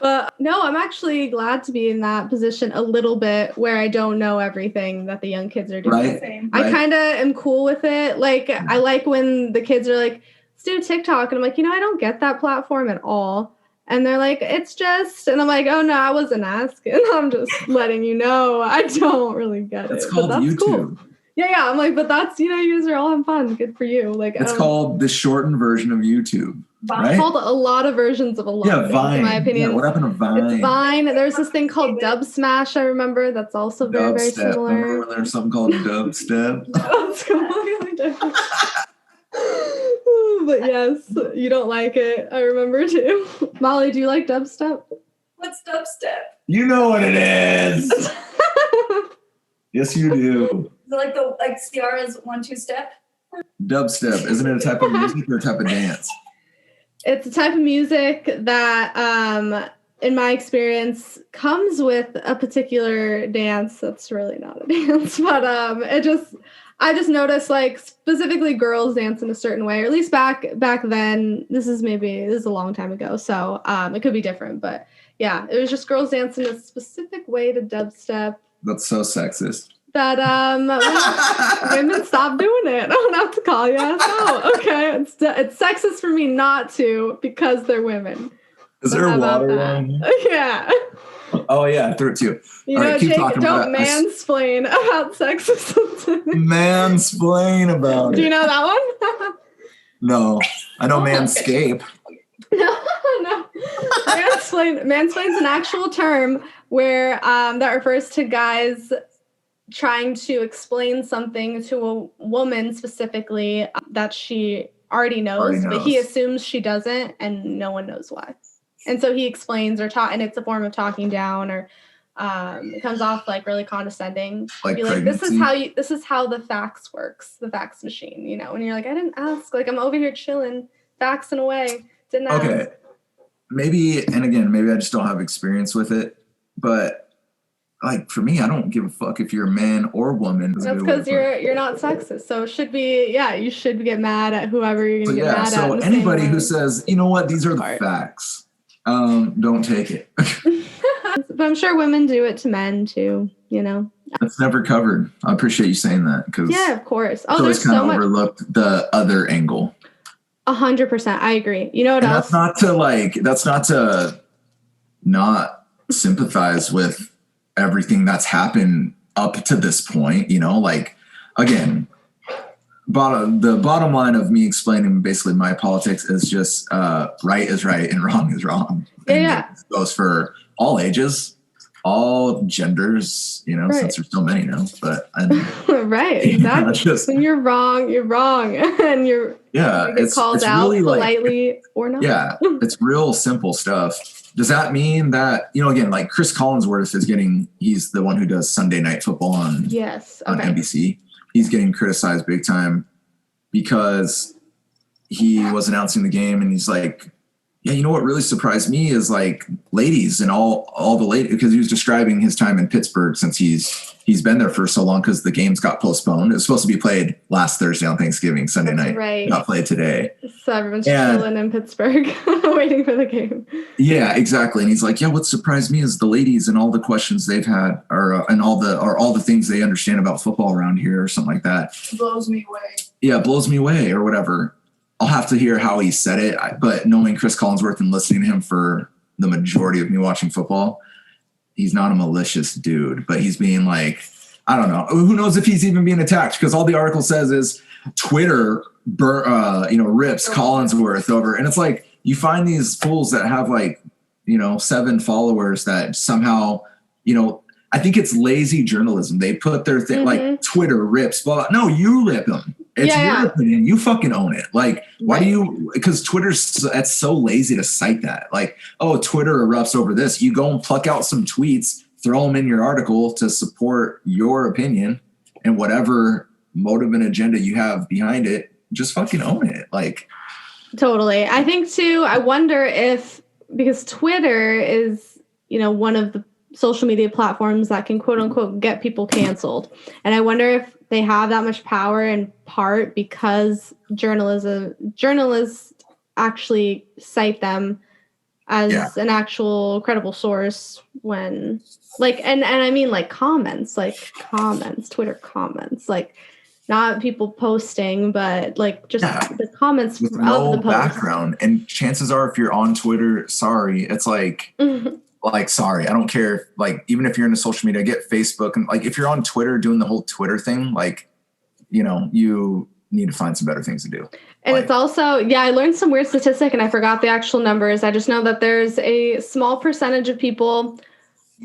But no, I'm actually glad to be in that position a little bit where I don't know everything that the young kids are doing. Right. Same. I kind of am cool with it. Like, I like when the kids are like, let's do TikTok. And I'm like, I don't get that platform at all. And they're like, it's just, and I'm like, oh no, I wasn't asking. I'm just letting you know. I don't really get It's it. called but that's YouTube. Cool. Yeah. I'm like, but that's, you guys are all having fun. Good for you. Like, It's called the shortened version of YouTube. Right? It's called a lot of versions of a lot of things, Vine. in my opinion. Yeah, what happened to Vine? It's Vine. There's this thing called Dub Smash, I remember. That's also very, very Dubstep. similar. Remember when there was something called dubstep? That's completely different. But yes, you don't like it. I remember too. Molly, do you like dubstep? What's dubstep? You know what it is. Yes, you do. Is it like Ciara's 1-2 step? Dubstep. Isn't it a type of music or a type of dance? It's a type of music that, in my experience, comes with a particular dance. That's really not a dance, but I just noticed, like, specifically girls dance in a certain way, or at least back then. This is a long time ago, so it could be different, but yeah, it was just girls dancing a specific way to dubstep. That's so sexist. That women stop doing it. I don't have to call you ass out. Okay, it's sexist for me not to because they're women. Is there water on? Yeah. Oh yeah, I threw it to you. You All know, right, keep Jake, talking don't about it. mansplain about sexism. Mansplain about it. Do you know that one? No, I know manscape. No. Mansplain's an actual term where that refers to guys trying to explain something to a woman specifically that she already knows, but he assumes she doesn't, and no one knows why. And so he explains and it's a form of talking down, or it comes off like really condescending. Like be like, this is how the fax works, the fax machine, and you're like, I didn't ask, like I'm over here chilling, faxing away. Didn't ask. Okay. Maybe I just don't have experience with it, but like for me, I don't give a fuck if you're a man or woman. That's because you're not sexist. So it should be, you should get mad at whoever you're going to get mad at. So anybody who says, you know what, these are the facts, don't take it. But I'm sure women do it to men too, That's never covered. I appreciate you saying that because of course. Oh, there's so much overlooked the other angle. 100%. I agree. You know what else? That's not to not sympathize with everything that's happened up to this point, like, again, the bottom line of me explaining basically my politics is just right is right and wrong is wrong. Yeah. It goes for all ages, all genders, Right. since there's so many now, but right, exactly. just, when you're wrong, and you're it's called out really politely or not. Yeah, it's real simple stuff. Does that mean that, again, like Chris Collinsworth he's the one who does Sunday Night Football on NBC. He's getting criticized big time because he was announcing the game and he's like, yeah, you know what really surprised me is like ladies and all the ladies, because he was describing his time in Pittsburgh since he's been there for so long because the games got postponed. It was supposed to be played last Thursday on Thanksgiving, Sunday night. Right. Got played today. So everyone's chilling in Pittsburgh waiting for the game. Yeah, exactly. And he's like, yeah, what surprised me is the ladies and all the questions they've had and all the things they understand about football around here or something like that. Blows me away. Yeah, blows me away or whatever. I'll have to hear how he said it, but knowing Chris Collinsworth and listening to him for the majority of me watching football, he's not a malicious dude, but he's being like, I don't know. Who knows if he's even being attacked? Because all the article says is Twitter, rips Collinsworth over. And it's like, you find these fools that have 7 followers that somehow, I think it's lazy journalism. They put their thing like Twitter rips, but no, you rip them. It's your opinion. You fucking own it. Like, why do you? Because that's so lazy to cite that. Like, oh, Twitter erupts over this. You go and pluck out some tweets, throw them in your article to support your opinion and whatever motive and agenda you have behind it. Just fucking own it. Like, totally. I think too. I wonder if because Twitter is one of the social media platforms that can quote unquote get people canceled, and I wonder if they have that much power in part because journalists actually cite them as an actual credible source when and I mean comments, Twitter comments, not people posting, but the comments with of no the post. background. And chances are if you're on Twitter, sorry, it's sorry, I don't care. Even if you're into social media, get Facebook and if you're on Twitter doing the whole Twitter thing, you need to find some better things to do. And it's also, I learned some weird statistic and I forgot the actual numbers. I just know that there's a small percentage of people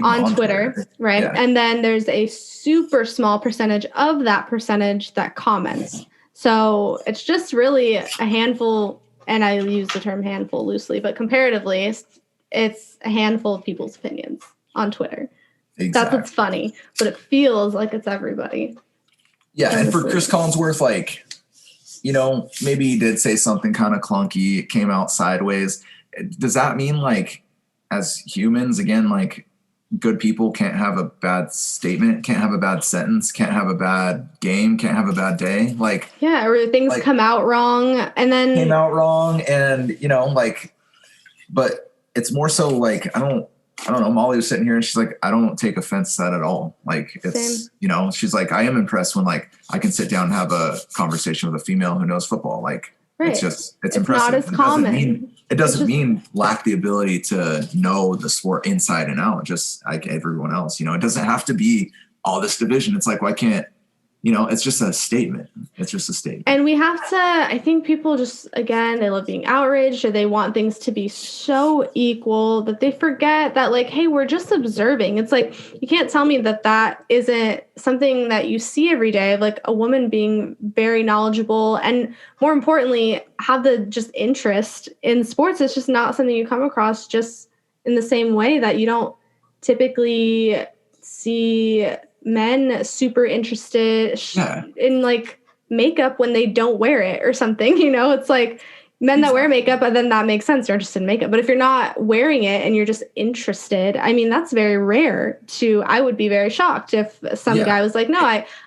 on Twitter, right? Yeah. And then there's a super small percentage of that percentage that comments. So it's just really a handful, and I use the term handful loosely, but comparatively, it's a handful of people's opinions on Twitter. Exactly. That's what's funny, but it feels like it's everybody. Yeah, honestly. And for Chris Collinsworth, maybe he did say something kind of clunky. It came out sideways. Does that mean, as humans, again, good people can't have a bad statement, can't have a bad sentence, can't have a bad game, can't have a bad day? Or things come out wrong, and then came out wrong, and but it's more so I don't know. Molly was sitting here and she's like, I don't take offense to that at all. It's, same. She's like, I am impressed when I can sit down and have a conversation with a female who knows football. Right. It's impressive. Not as common. It doesn't mean lack the ability to know the sport inside and out, just like everyone else. It doesn't have to be all this division. It's why can't, it's just a statement. It's just a statement. And we have to, I think people just, again, they love being outraged or they want things to be so equal that they forget that hey, we're just observing. It's you can't tell me that isn't something that you see every day of a woman being very knowledgeable and more importantly, have the just interest in sports. It's just not something you come across just in the same way that you don't typically see men super interested in makeup when they don't wear it or something, it's men that wear makeup, and then that makes sense. They're interested in makeup. But if you're not wearing it and you're just interested, I mean, that's very rare I would be very shocked if some guy was like, no,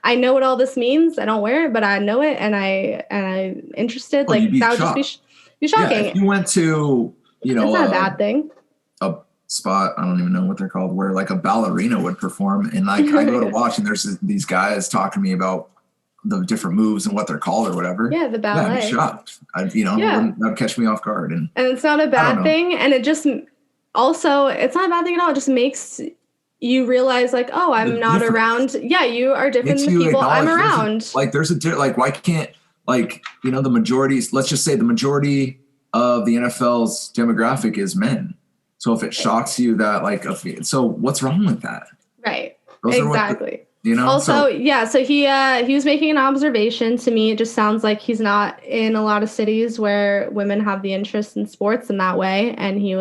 I know what all this means. I don't wear it, but I know it. And I'm interested. That would just be shocking. Yeah, if you went to, it's not a bad thing. A spot, I don't even know what they're called, where a ballerina would perform. And I go to watch and there's these guys talking to me about the different moves and what they're called or whatever. Yeah, the ballet. Yeah, I'd be shocked. That would catch me off guard. And it's not a bad thing. And it just also, it's not a bad thing at all. It just makes you realize oh, I'm not around. Yeah, you are different than the people I'm around. There's why can't, the majority, let's just say the majority of the NFL's demographic is men. So if it shocks you that like, so what's wrong with that? Right. Those Exactly. So he was making an observation. To me, it just sounds like he's not in a lot of cities where women have the interest in sports in that way. And he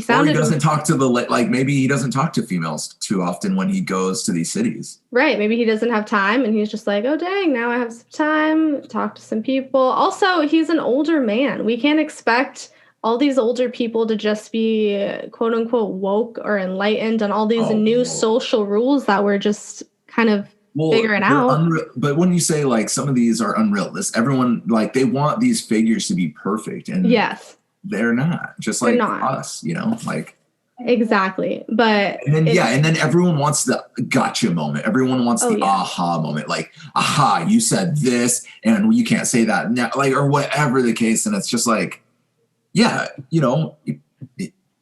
sounded. Or he doesn't talk to maybe he doesn't talk to females too often when he goes to these cities. Right. Maybe he doesn't have time and he's just like, oh, dang, now I have some time, talk to some people. Also, he's an older man. We can't expect all these older people to just be quote unquote woke or enlightened on all these new social rules that we're just kind of figuring out. But when you say like some of these are unrealistic, everyone like they want these figures to be perfect, and yes, they're not. Just like us, like exactly. But and then everyone wants the gotcha moment. Everyone wants the aha moment. Like, aha, you said this, and you can't say that now, like or whatever the case. And it's just like,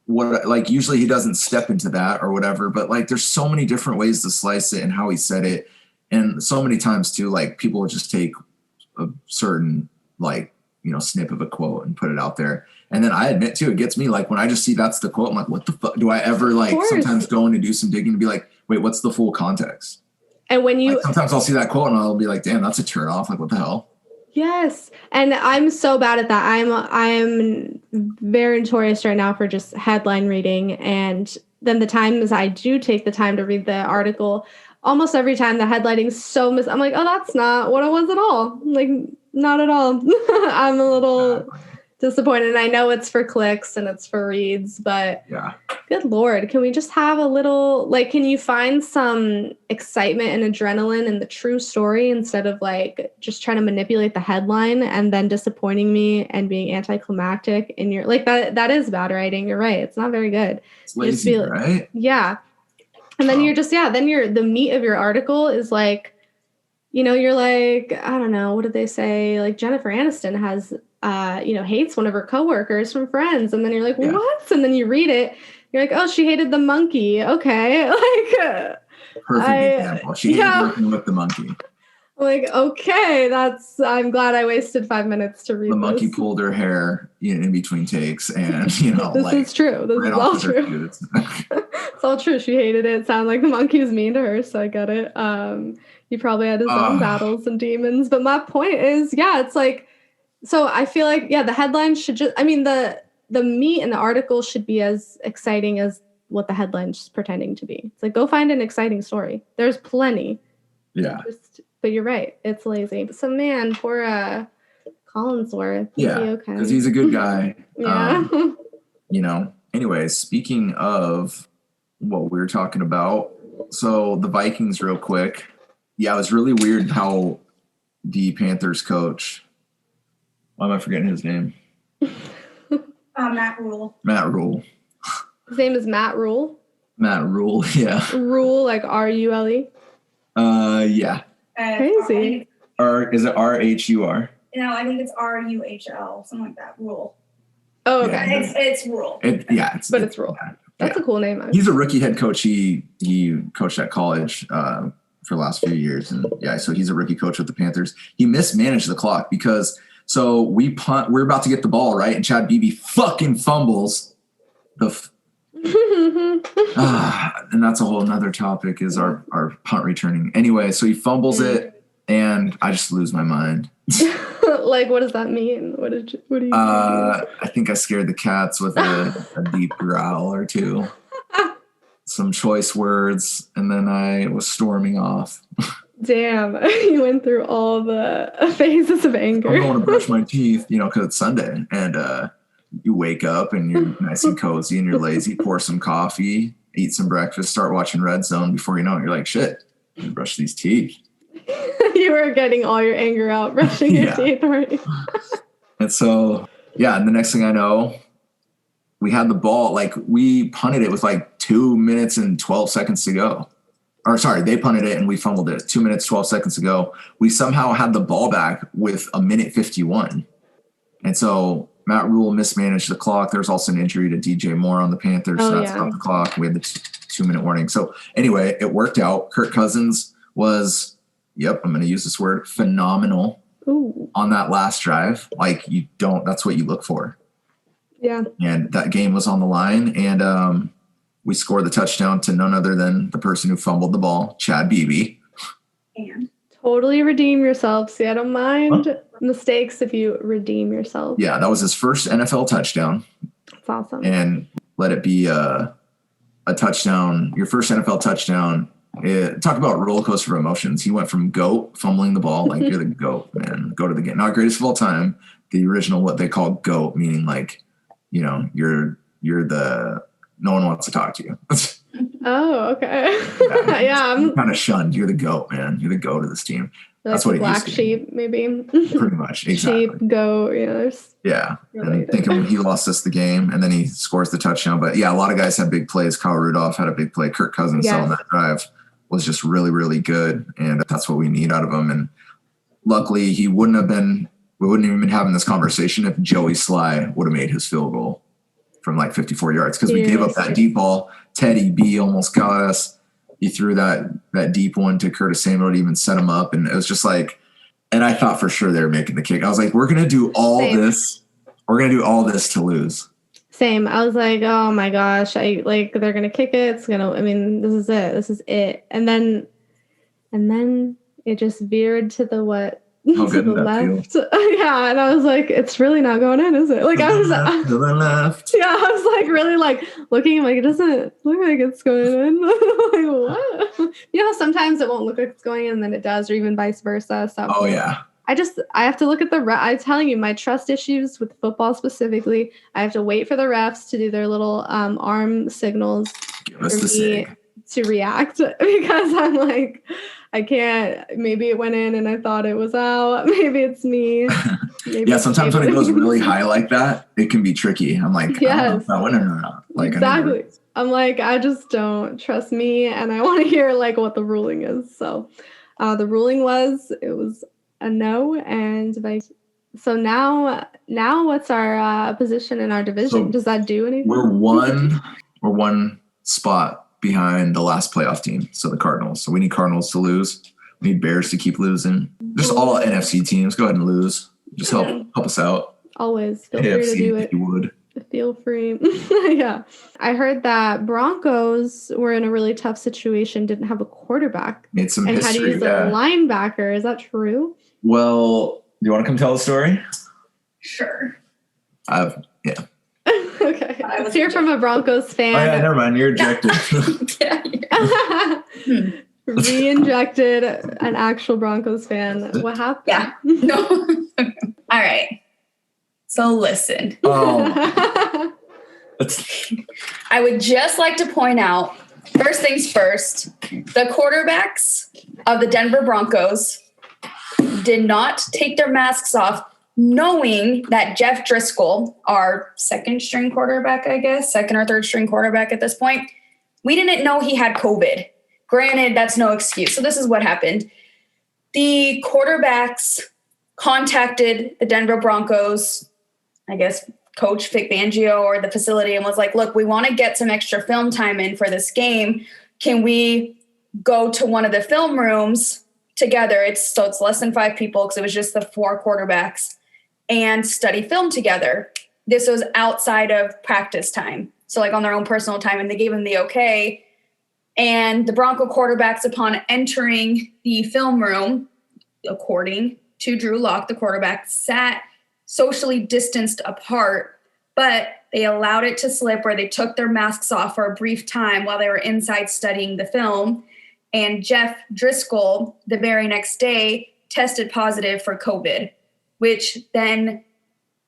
what like usually he doesn't step into that or whatever, but like there's so many different ways to slice it and how he said it, and so many times too like people will just take a certain like snip of a quote and put it out there, and then I admit too it gets me like when I just see that's the quote I'm like what the fuck, do I ever like sometimes go in and do some digging to be like wait what's the full context, and when you like, sometimes I'll see that quote and I'll be like damn that's a turn off, like what the hell. Yes. And I'm so bad at that. I'm very notorious right now for just headline reading. And then the times I do take the time to read the article, almost every time the headlining so I'm like, oh, that's not what it was at all. Like, not at all. I'm a little disappointed. And I know it's for clicks and it's for reads, but good Lord, can we just have a little, like, can you find some excitement and adrenaline in the true story instead of like just trying to manipulate the headline and then disappointing me and being anticlimactic in your, like that is bad writing. You're right. It's not very good. It's lazy, right? Yeah. And then you're just, the meat of your article is like, you're like, I don't know, what did they say? Like Jennifer Aniston has, hates one of her coworkers from Friends. And then you're like, what? And then you read it. You're like, oh, she hated the monkey. Okay. Like, perfect example. She hated working with the monkey. Like, okay, I'm glad I wasted 5 minutes to read the this. Monkey pulled her hair in between takes, and this is true. This is all true. It's all true. She hated it. It sounded like the monkey was mean to her, so I get it. He probably had his own battles and demons. But my point is, it's like, so I feel like, the headline should just, the meat in the article should be as exciting as what the headline's pretending to be. It's like, go find an exciting story. There's plenty. Yeah. But you're right. It's lazy. So, man, poor Colinsworth. Yeah, because he's a good guy. Yeah. Anyways, speaking of what we were talking about, so the Vikings real quick. Yeah, it was really weird how the Panthers coach, why am I forgetting his name? Matt Rule. Matt Rule. His name is Matt Rule? Matt Rule, yeah. Rule, like R-U-L-E? Yeah. Crazy. Or is it R-H-U-R? No, I think it's R-U-H-L, something like that. Rule. Oh, okay. Yeah. It's Rule. It's Rule. That's a cool name. He's a rookie head coach. He coached at college for the last few years. And so he's a rookie coach with the Panthers. He mismanaged the clock because so we're about to get the ball, right? And Chad Beebe fucking fumbles and that's a whole nother topic is our punt returning. Anyway, so he fumbles it and I just lose my mind. Like, what does that mean? What do you mean? I think I scared the cats with a deep growl or two. Some choice words, and then I was storming off. Damn, you went through all the phases of anger. I'm going to brush my teeth, because it's Sunday, and you wake up and you're nice and cozy and you're lazy, pour some coffee, eat some breakfast, start watching Red Zone. Before you know it, you're like, shit, brush these teeth. You were getting all your anger out, brushing your teeth already. And so, and the next thing I know, we had the ball, like we punted it with like 2 minutes and 12 seconds to go. Or sorry, they punted it and we fumbled it 2 minutes, 12 seconds to go. We somehow had the ball back with 1:51. And so Matt Rule mismanaged the clock. There's also an injury to DJ Moore on the Panthers. So that stopped the clock. We had the 2 minute warning. So anyway, it worked out. Kirk Cousins was, I'm going to use this word, phenomenal on that last drive. Like that's what you look for. Yeah. And that game was on the line. And we scored the touchdown to none other than the person who fumbled the ball, Chad Beebe. And Totally redeem yourself. See, I don't mind mistakes if you redeem yourself. Yeah, that was his first NFL touchdown. That's awesome. And let it be a touchdown, your first NFL touchdown. Talk about roller coaster of emotions. He went from GOAT, fumbling the ball, like you're the GOAT, man. Go to the game. Not greatest of all time. The original, what they call GOAT, meaning like, you're the no one wants to talk to you. Oh, okay. Yeah, I'm kind of shunned. You're the GOAT, man. You're the GOAT of this team. Like that's what it black used to sheep, maybe. Pretty much, exactly. Sheep, goat, Yeah, and thinking he lost us the game, and then he scores the touchdown. But yeah, a lot of guys had big plays. Kyle Rudolph had a big play. Kirk Cousins on that drive was just really, really good, and that's what we need out of him. And luckily, we wouldn't even been having this conversation if Joey Sly would have made his field goal from like 54 yards, because we gave up that deep ball. Teddy B almost got us. He threw that deep one to Curtis Samuel to even set him up, and it was just like. And I thought for sure they were making the kick. I was like, we're going to do all this. We're going to do all this to lose. Same. I was like, oh my gosh. They're going to kick it. This is it. This is it. And then it just veered to the what? How good to the left. Yeah. And I was like, it's really not going in, is it? Like to the left. Yeah. I was like, really like looking, like, it doesn't look like it's going in. Like, what? How sometimes it won't look like it's going in and then it does, or even vice versa. So oh yeah. I have to look at I'm telling you, my trust issues with football specifically. I have to wait for the refs to do their little arm signals for me to react, because I'm like, I can't. Maybe it went in and I thought it was out. Maybe it's me. Yeah, sometimes when it goes really high like that, it can be tricky. I'm like, I don't know if that went in or not. Like, exactly. I'm like, I just don't trust me, and I want to hear like what the ruling is. So the ruling was a no, and so now what's our position in our division? So does that do anything? We're one spot behind the last playoff team, so the Cardinals. So we need Cardinals to lose. We need Bears to keep losing. Just all NFC teams, go ahead and lose. Just help us out. Always feel free to do it. If you would. Feel free. Yeah. I heard that Broncos were in a really tough situation, didn't have a quarterback. Made some history. And had to use a linebacker. Is that true? Well, do you want to come tell the story? Sure. Okay. Let's hear from a Broncos fan. Oh, yeah, never mind. You're ejected. Re-injected an actual Broncos fan. What happened? Yeah. No. All right. So listen. Oh. I would just like to point out, first things first, the quarterbacks of the Denver Broncos did not take their masks off, knowing that Jeff Driscoll, our second or third string quarterback at this point, we didn't know he had COVID. Granted, that's no excuse. So this is what happened. The quarterbacks contacted the Denver Broncos, I guess Coach Vic Fangio or the facility, and was like, look, we want to get some extra film time in for this game. Can we go to one of the film rooms together? It's less than 5 people, because it was just the 4 quarterbacks, and study film together. This was outside of practice time, so like on their own personal time, and they gave them the okay. And the Bronco quarterbacks, upon entering the film room, according to Drew Lock, the quarterback, sat socially distanced apart, but they allowed it to slip where they took their masks off for a brief time while they were inside studying the film. And Jeff Driscoll, the very next day, tested positive for COVID, which then,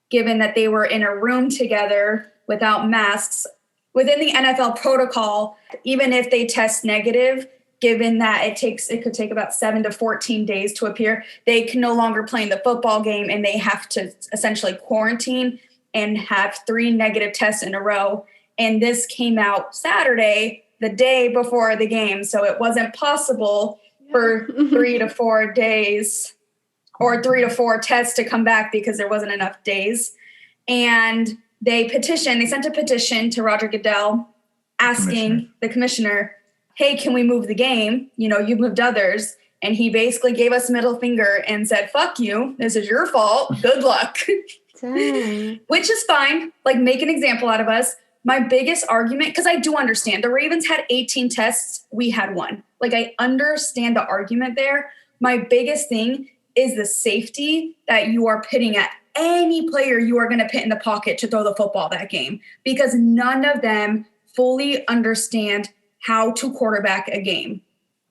given that they were in a room together without masks, within the NFL protocol, even if they test negative, given that it could take about 7 to 14 days to appear, they can no longer play in the football game, and they have to essentially quarantine and have 3 negative tests in a row. And this came out Saturday, the day before the game. So it wasn't possible for 3 to 4 days or 3 to 4 tests to come back, because there wasn't enough days. And they sent a petition to Roger Goodell asking the commissioner, hey, can we move the game? You've moved others. And he basically gave us a middle finger and said, fuck you. This is your fault. Good luck. Dang. Which is fine. Like, make an example out of us. My biggest argument, because I do understand the Ravens had 18 tests, we had 1. Like, I understand the argument there. My biggest thing is the safety that you are pitting at any player you are going to put in the pocket to throw the football that game, because none of them fully understand how to quarterback a game.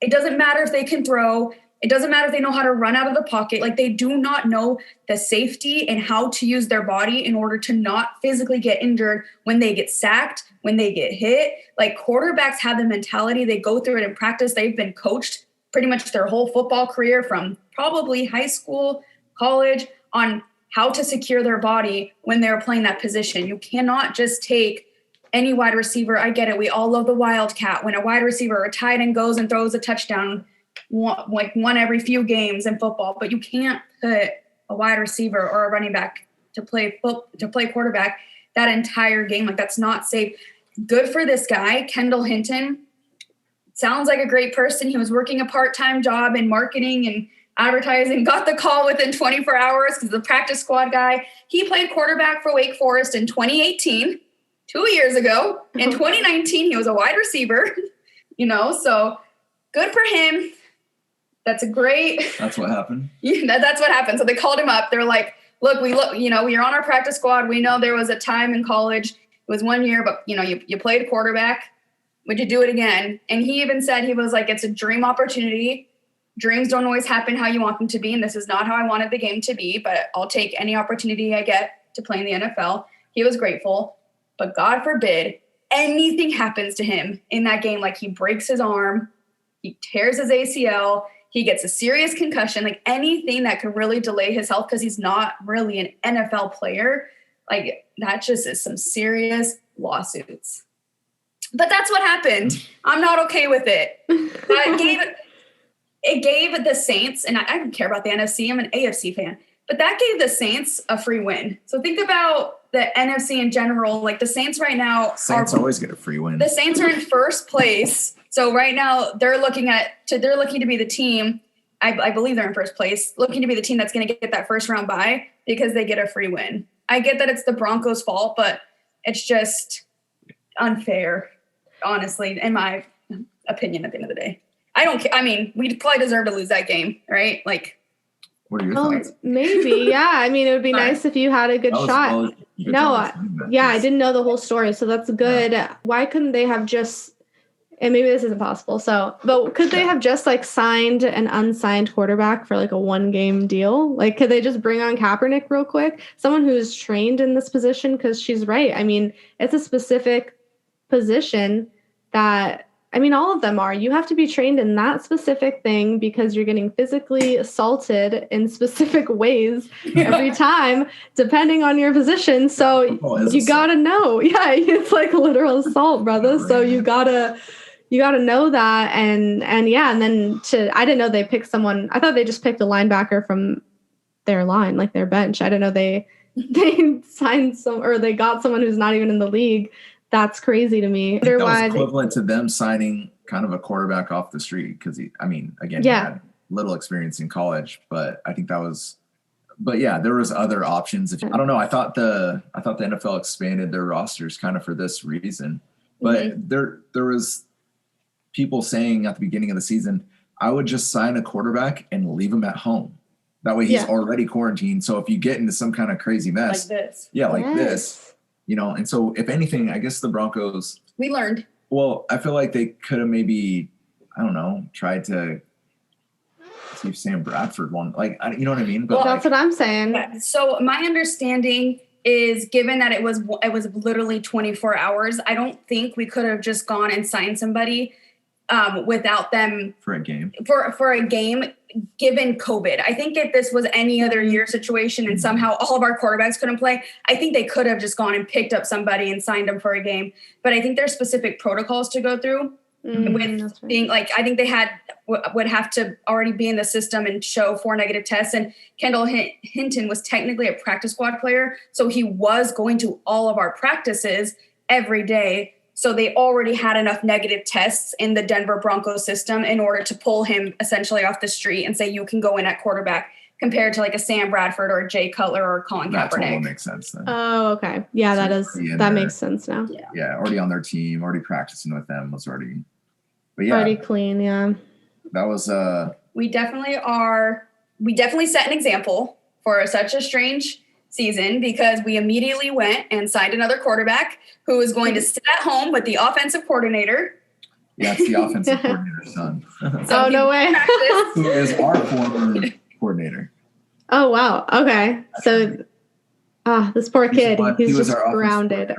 It doesn't matter if they can throw. It doesn't matter if they know how to run out of the pocket. Like, they do not know the safety and how to use their body in order to not physically get injured when they get sacked, when they get hit. Like, quarterbacks have the mentality. They go through it in practice. They've been coached pretty much their whole football career, from probably high school, college, on how to secure their body when they're playing that position. You cannot just take any wide receiver. I get it. We all love the Wildcat. When a wide receiver or a tight end goes and throws a touchdown, one every few games in football, but you can't put a wide receiver or a running back to play quarterback that entire game. Like, that's not safe. Good for this guy, Kendall Hinton. Sounds like a great person. He was working a part-time job in marketing and advertising, got the call within 24 hours because the practice squad guy, he played quarterback for Wake Forest in 2018, 2 years ago. In 2019, he was a wide receiver, so good for him. That's what happened. That's what happened. So they called him up. They're like, look, you're on our practice squad. We know there was a time in college. It was 1 year, but you played quarterback. Would you do it again? And he even said, he was like, it's a dream opportunity. Dreams don't always happen how you want them to be. And this is not how I wanted the game to be, but I'll take any opportunity I get to play in the NFL. He was grateful, but God forbid anything happens to him in that game. Like, he breaks his arm, he tears his ACL, he gets a serious concussion, like anything that could really delay his health, because he's not really an NFL player. Like, that just is some serious lawsuits. But that's what happened. I'm not okay with it. It gave the Saints, and I don't care about the NFC, I'm an AFC fan, but that gave the Saints a free win. So think about the NFC in general. Like, the Saints right now. Saints always get a free win. The Saints are in first place. So right now they're looking to be the team. I believe they're in first place, looking to be the team that's going to get that first round bye because they get a free win. I get that it's the Broncos' fault, but it's just unfair, honestly, in my opinion, at the end of the day. I don't care. I mean, we probably deserve to lose that game, right? Like, what are your thoughts? Maybe, yeah. I mean, it would be nice if you had a good shot. I didn't know the whole story, so that's good. Yeah. Why couldn't they have just, and maybe this isn't possible, but could they have just like signed an unsigned quarterback for like a 1-game deal? Like, could they just bring on Kaepernick real quick? Someone who's trained in this position, because she's right. I mean, it's a specific position that, I mean, all of them are. You have to be trained in that specific thing because you're getting physically assaulted in specific ways every time, depending on your position. So you got to know. Yeah, it's like literal assault, brother. So you gotta know that. And then I didn't know they picked someone. I thought they just picked a linebacker from their line, like their bench. I didn't know they signed they got someone who's not even in the league. That's crazy to me. I think that was equivalent to them signing kind of a quarterback off the street because he had little experience in college, but I think there was other options. I don't know. I thought the NFL expanded their rosters kind of for this reason, but there was people saying at the beginning of the season, I would just sign a quarterback and leave him at home. That way he's already quarantined. So if you get into some kind of crazy mess, this, and so if anything, I guess the Broncos, we learned. Well, I feel like they could have maybe, I don't know, tried to see if Sam Bradford won. Like, you know what I mean? But that's what I'm saying. Yeah. So my understanding is, given that it was literally 24 hours, I don't think we could have just gone and signed somebody without them for a game. For a game, given COVID. I think if this was any other year situation and somehow all of our quarterbacks couldn't play, I think they could have just gone and picked up somebody and signed them for a game. But I think there's specific protocols to go through with being like, I think they would have to already be in the system and show 4 negative tests. And Kendall Hinton was technically a practice squad player. So he was going to all of our practices every day. So they already had enough negative tests in the Denver Broncos system in order to pull him essentially off the street and say, you can go in at quarterback. compared to like a Sam Bradford or a Jay Cutler or Colin That totally Kaepernick. makes sense then. Oh, okay. Yeah, So that makes sense now. Yeah, already on their team, already practicing with them, was already. But yeah, already clean. Yeah, that was We definitely are. We definitely set an example for such a strange season because we immediately went and signed another quarterback who is going to sit at home with the offensive coordinator. Yeah, it's the offensive coordinator's son. Oh, no way. Who is our former coordinator. Oh, wow. Okay. So, this poor kid, he's just grounded.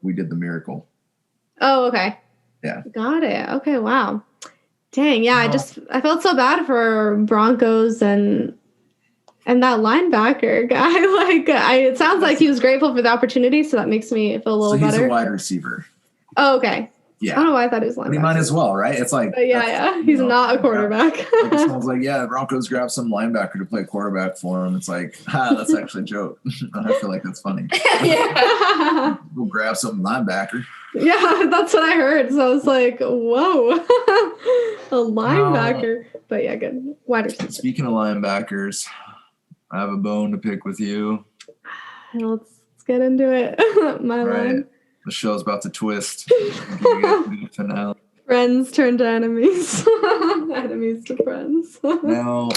We did the miracle. Oh, okay. Yeah. Got it. Okay, wow. Dang, yeah, I felt so bad for Broncos and that linebacker guy. It sounds like he was grateful for the opportunity, so that makes me feel a little better. He's a wide receiver. Oh, okay. Yeah. I don't know why I thought he was linebacker. But he might as well, right? It's like he's not a quarterback. Someone's like, yeah, the Broncos grabbed some linebacker to play quarterback for him. It's like, that's actually a joke. I feel like that's funny. Yeah. We'll grab some linebacker. Yeah, that's what I heard. So I was like, whoa, a linebacker. But yeah, good. Wide receiver. Speaking of linebackers, I have a bone to pick with you. Let's get into it. My line. The show's about to twist. Finale. Friends turn to enemies. Enemies to friends. Now,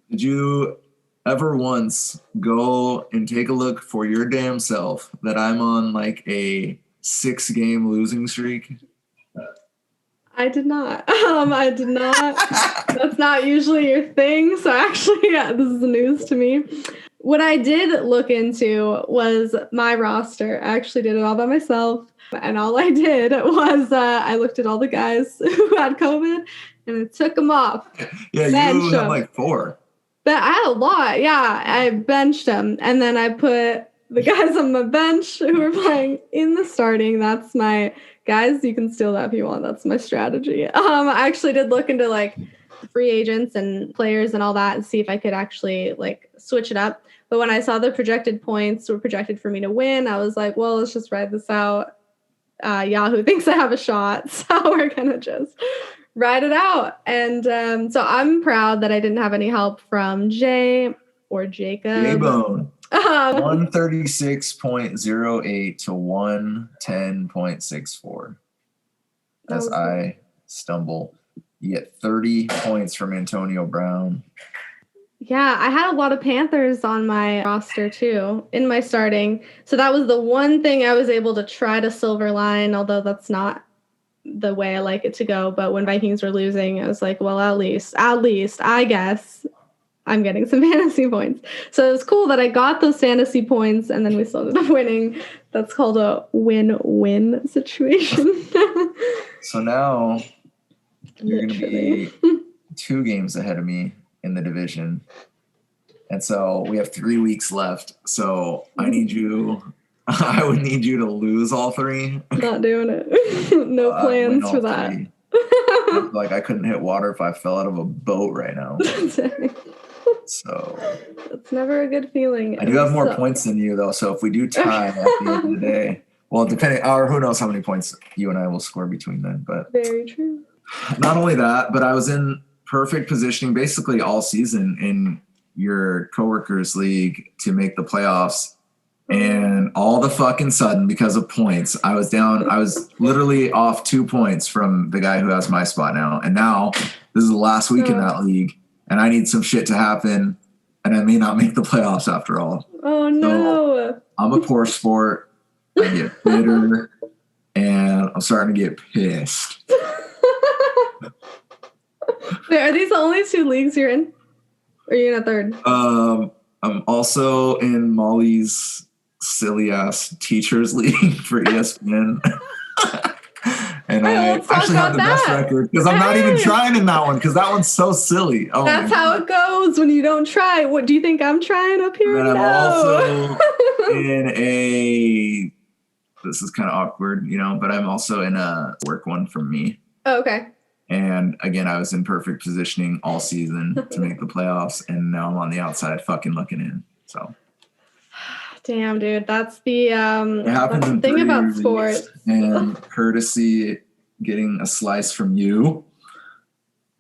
did you ever once go and take a look for your damn self that I'm on like a 6-game losing streak? I did not. I did not. That's not usually your thing. So actually, this is news to me. What I did look into was my roster. I actually did it all by myself. And all I did was I looked at all the guys who had COVID and I took them off. Yeah, you had like 4. But I had a lot. Yeah, I benched them. And then I put the guys on the bench who were playing in the starting. That's my guys. You can steal that if you want. That's my strategy. I actually did look into like free agents and players and all that and see if I could actually like switch it up. But when I saw the projected points were projected for me to win, I was like, well, let's just ride this out. Yahoo thinks I have a shot. So we're going to just ride it out. And so I'm proud that I didn't have any help from Jay or Jacob. J-Bone. 136.08 to 110.64. As I stumble. You get 30 points from Antonio Brown. Yeah, I had a lot of Panthers on my roster too, in my starting. So that was the one thing I was able to try to silver line, although that's not the way I like it to go. But when Vikings were losing, I was like, well, at least, I guess I'm getting some fantasy points. So it was cool that I got those fantasy points and then we still ended up winning. That's called a win-win situation. So now you're going to be 2 games ahead of me in the division. And so we have 3 weeks left. So I would need you to lose all 3. Not doing it. No plans for that. Like I couldn't hit water if I fell out of a boat right now. So it's never a good feeling. I do have more points than you though. So if we do tie at the end of the day, well, depending, or who knows how many points you and I will score between then. But very true. Not only that, but I was in perfect positioning basically all season in your coworkers league to make the playoffs. And all the fucking sudden, because of points, I was literally off 2 points from the guy who has my spot now. And now this is the last week in that league and I need some shit to happen and I may not make the playoffs after all. Oh no. So, I'm a poor sport. I get bitter and I'm starting to get pissed. Wait, are these the only 2 leagues you're in? Or are you in a third? I'm also in Molly's silly ass teachers league for ESPN. And I actually have the best record because I'm not even trying in that one because that one's so silly. Oh, that's how it goes when you don't try. What do you think I'm trying up here? And I'm also in a, this is kind of awkward, but I'm also in a work one from me. Oh, okay. And again, I was in perfect positioning all season to make the playoffs, and now I'm on the outside fucking looking in. So, damn, dude, that's the thing about sports. And courtesy getting a slice from you.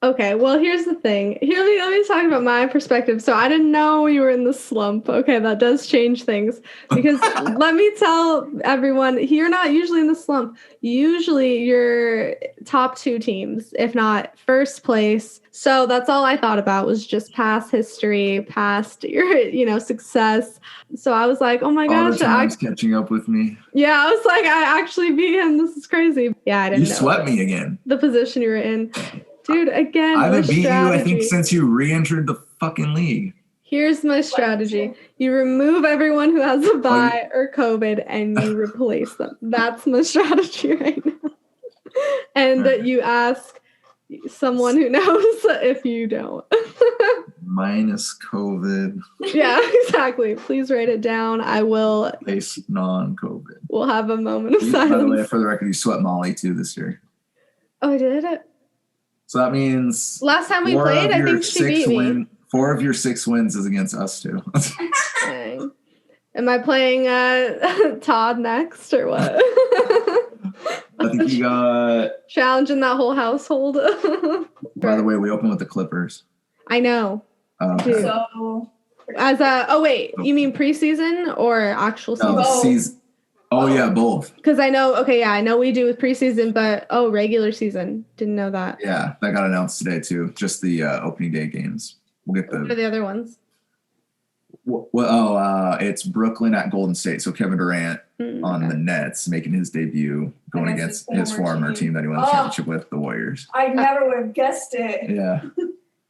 Okay, well, here's the thing. Let me talk about my perspective. So I didn't know you were in the slump. Okay, that does change things because let me tell everyone, you're not usually in the slump. Usually you're top 2 teams, if not first place. So that's all I thought about was just past history, past your, success. So I was like, oh my All gosh, the time's catching up with me. yeah, I was like, I actually beat him. This is crazy. Yeah, I didn't know. You swept me again. The position you were in. Dude, again, I haven't beat you, I think, strategy. since you re-entered the fucking league. Here's my strategy. You remove everyone who has a bye or COVID and you replace them. That's my strategy right now. And you ask someone who knows if you don't. Minus COVID. Yeah, exactly. Please write it down. I will. Place non-COVID. We'll have a moment of silence. By the way, for the record, you swept Molly too this year. Oh, I did it? So that means last time we played, I think she beat me. 4 of your 6 wins is against us two. Dang. Am I playing Todd next or what? I think you got challenging that whole household. By the way, we open with the Clippers. I know. Okay. So you mean preseason or actual season? No, season. Oh yeah, both. Because I know we do with preseason, but regular season. Didn't know that. Yeah, that got announced today too. Just the opening day games. We'll get What are the other ones? It's Brooklyn at Golden State. So Kevin Durant on the Nets making his debut, going against his former team that he won the championship with, the Warriors. I never would have guessed it. Yeah.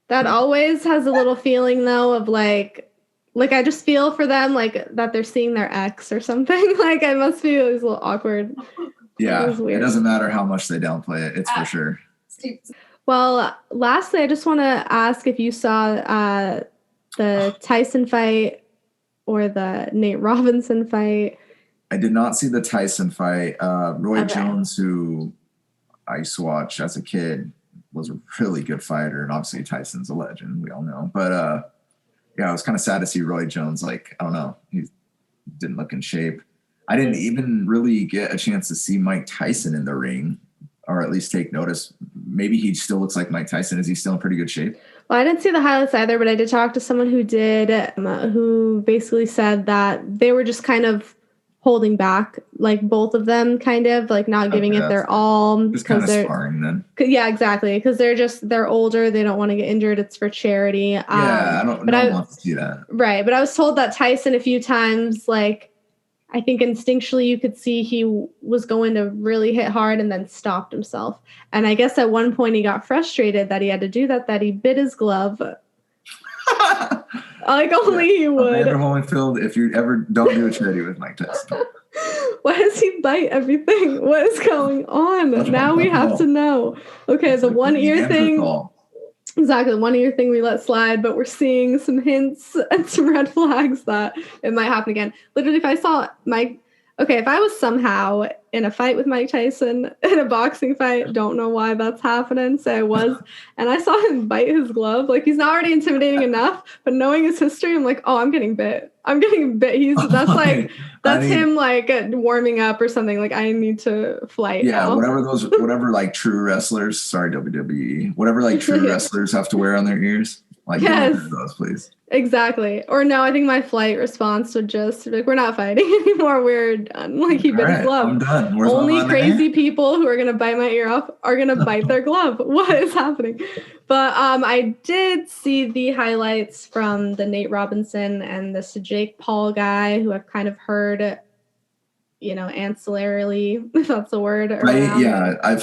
That always has a little feeling though of like I just feel for them like that they're seeing their ex or something. Like I must feel a little awkward. Yeah, it doesn't matter how much they downplay it. It's for sure. Well, lastly, I just want to ask if you saw the Tyson fight or the Nate Robinson fight. I did not see the Tyson fight. Roy Jones, who I used to watch as a kid, was a really good fighter, and obviously Tyson's a legend, we all know. But yeah, it was kind of sad to see Roy Jones. Like, I don't know, he didn't look in shape. I didn't even really get a chance to see Mike Tyson in the ring, or at least take notice. Maybe he still looks like Mike Tyson. Is he still in pretty good shape? Well, I didn't see the highlights either, but I did talk to someone who did, who basically said that they were just kind of holding back, like both of them, kind of like not giving it their all. Just kind of sparring then. Yeah, exactly. Because they're older. They don't want to get injured. It's for charity. I don't want to see that. Right. But I was told that Tyson a few times, like, I think instinctually you could see he was going to really hit hard and then stopped himself. And I guess at one point he got frustrated that he had to do that he bit his glove. Like only he would. Evander Holyfield, if you ever don't do a charity with Mike Tyson. Why does he bite everything? What is going on? Now we have to know. Okay, the one ear thing. Exactly, the one ear thing we let slide, but we're seeing some hints and some red flags that it might happen again. Literally, if I saw if I was somehow in a fight with Mike Tyson, in a boxing fight, don't know why that's happening, say I was, and I saw him bite his glove, like he's not already intimidating enough, but knowing his history, I'm like, oh, I'm getting bit. That's him like warming up or something. Like I need to fight. Yeah, now. whatever like true wrestlers, sorry WWE, whatever like true wrestlers have to wear on their ears. Like yes. Those, please. Exactly. Or no, I think my flight response would just be like, we're not fighting anymore. We're done. Like he bit his glove. I'm done. Only crazy people who are gonna bite my ear off are gonna bite their glove. What is happening? But I did see the highlights from the Nate Robinson and the Jake Paul guy, who I've kind of heard, ancillarily, if that's the word. Yeah, I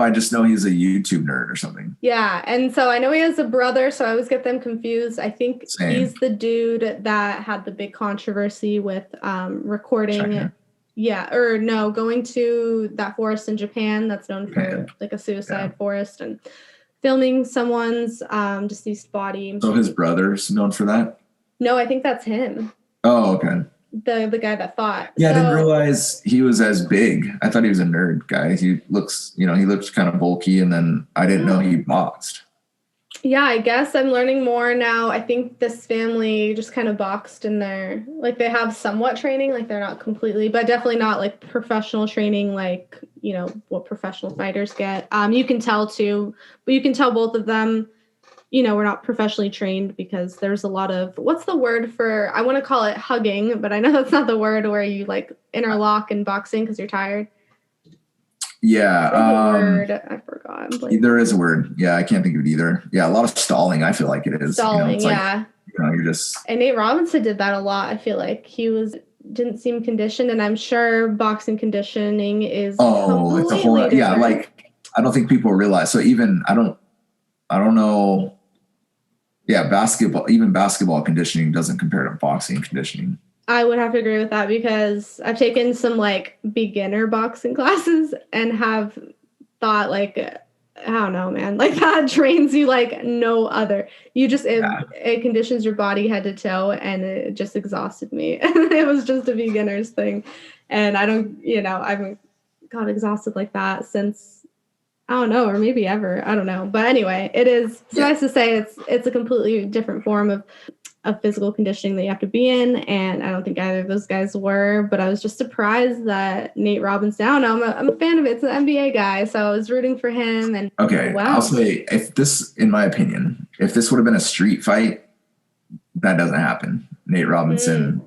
just know he's a YouTube nerd or something. Yeah, and so I know he has a brother, so I always get them confused. I think he's the dude that had the big controversy with recording. Going to that forest in Japan that's known for like a suicide forest and filming someone's deceased body. So his brother's known for that? No, I think that's him. Oh, okay. The guy that fought. Yeah, I didn't realize he was as big. I thought he was a nerd guy. He looks kind of bulky, and then I didn't know he boxed. Yeah, I guess I'm learning more now. I think this family just kind of boxed in there. Like they have somewhat training, like they're not completely, but definitely not like professional training, like, you know, what professional fighters get. You can tell too, but you can tell both of them, you know, we're not professionally trained because there's a lot of, what's the word for, I want to call it hugging, but I know that's not the word where you like interlock in boxing because you're tired. Yeah. Word. I forgot. There is a word. Yeah, I can't think of it either. Yeah, a lot of stalling, I feel like it is. Stalling, it's yeah. Like, you're just... And Nate Robinson did that a lot. I feel like he didn't seem conditioned, and I'm sure boxing conditioning is it's a whole different. Yeah, like I don't think people realize. So even I don't know. Yeah, basketball conditioning doesn't compare to boxing conditioning. I would have to agree with that because I've taken some like beginner boxing classes and have thought like, I don't know, man, like that trains you like no other. You just, it conditions your body head to toe, and it just exhausted me. It was just a beginner's thing. And I haven't got exhausted like that since, I don't know, or maybe ever. I don't know. But anyway, it is nice to say it's a completely different form of physical conditioning that you have to be in, and I don't think either of those guys were, but I was just surprised that Nate Robinson, I don't know, I'm a fan of it. It's an NBA guy, so I was rooting for him. And I'll say, in my opinion, if this would have been a street fight, that doesn't happen. Nate Robinson,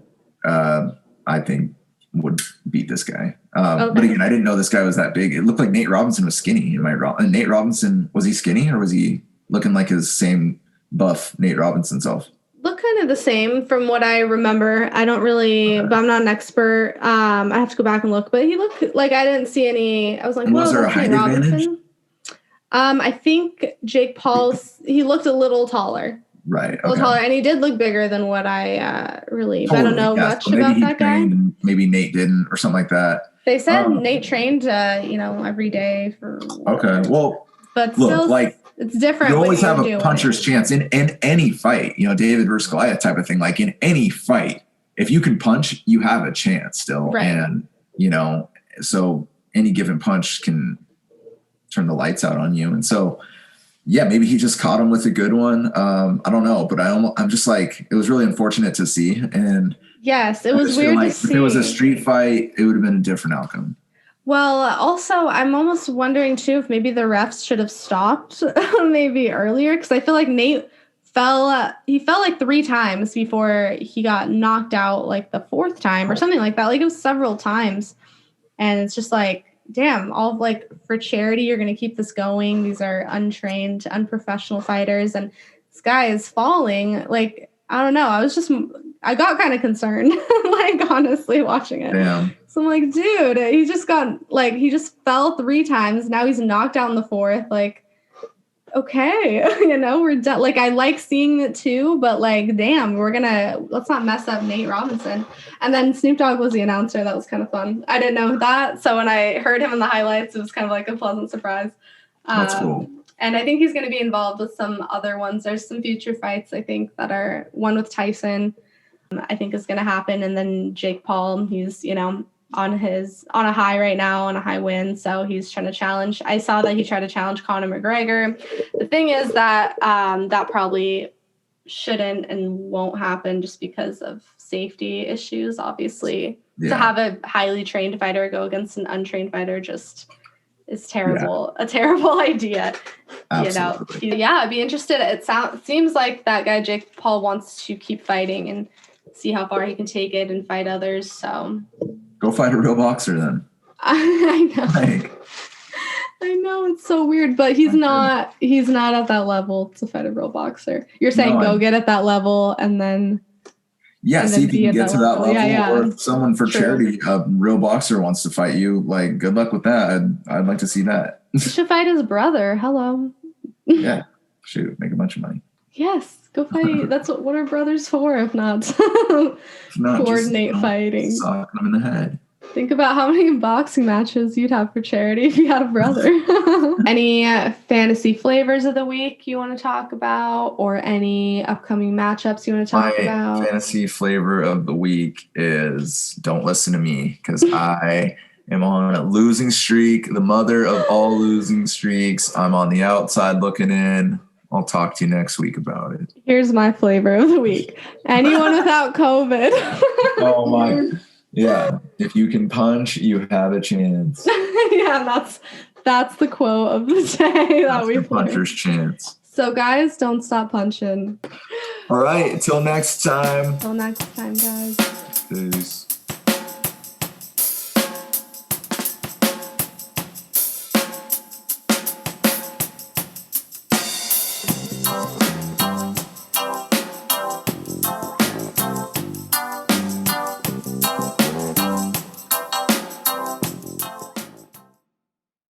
I think, would beat this guy. But again, I didn't know this guy was that big. It looked like Nate Robinson was skinny. Am I wrong? And Nate Robinson, was he skinny, or was he looking like his same buff Nate Robinson self? Look kind of the same from what I remember. I don't really, but I'm not an expert. I have to go back and look, but he looked like, I didn't see any. I was like, was there a height advantage? I think Jake Paul's, he looked a little taller. Right. A little taller, and he did look bigger than what I really, I don't know much about that guy. Maybe Nate didn't, or something like that. They said Nate trained, every day for. Okay. Well, but still, like, it's different. You always have a puncher's chance in any fight, David versus Goliath type of thing. Like in any fight, if you can punch, you have a chance still. Right. And, so any given punch can turn the lights out on you. And so, yeah, maybe he just caught him with a good one. I don't know, but I'm just like, it was really unfortunate to see. And yes, it was weird to see. If it was a street fight, it would have been a different outcome. Well, also, I'm almost wondering, too, if maybe the refs should have stopped maybe earlier, because I feel like Nate fell like 3 times before he got knocked out like the 4th time or something like that. Like it was several times. And it's just like, damn, all of like for charity, you're going to keep this going. These are untrained, unprofessional fighters. And this guy is falling. Like, I don't know. I got kind of concerned, like honestly watching it. Damn. So I'm like, dude, he just fell 3 times. Now he's knocked out in the 4th. Like, okay, we're done. Like, I like seeing it too, but like, damn, let's not mess up Nate Robinson. And then Snoop Dogg was the announcer. That was kind of fun. I didn't know that. So when I heard him in the highlights, it was kind of like a pleasant surprise. That's cool. And I think he's going to be involved with some other ones. There's some future fights, I think, that are one with Tyson, I think is going to happen. And then Jake Paul, he's, on a high right now, on a high win. So he's trying to challenge. I saw that he tried to challenge Conor McGregor. The thing is that that probably shouldn't and won't happen just because of safety issues. Obviously, to have a highly trained fighter go against an untrained fighter just is terrible. A terrible idea. Absolutely. I'd be interested. It seems like that guy Jake Paul wants to keep fighting and see how far he can take it and fight others. So go fight a real boxer then. I know. I know, it's so weird, but he's not at that level to fight a real boxer. You're saying get at that level and then see if you can get to that level. Or if someone for charity, a real boxer wants to fight you, like good luck with that. I'd like to see that. You should fight his brother. Hello. Yeah. Shoot, make a bunch of money. Yes, go fight. That's what are brothers for, if not coordinate fighting. Socking them in the head. Think about how many boxing matches you'd have for charity if you had a brother. Any fantasy flavors of the week you want to talk about, or any upcoming matchups you want to talk about? My fantasy flavor of the week is don't listen to me, because I am on a losing streak, the mother of all losing streaks. I'm on the outside looking in. I'll talk to you next week about it. Here's my flavor of the week. Anyone without COVID. Oh my. Yeah. If you can punch, you have a chance. Yeah, that's the quote of the day that we puncher's chance. So guys, don't stop punching. All right. Till next time. Till next time, guys. Peace.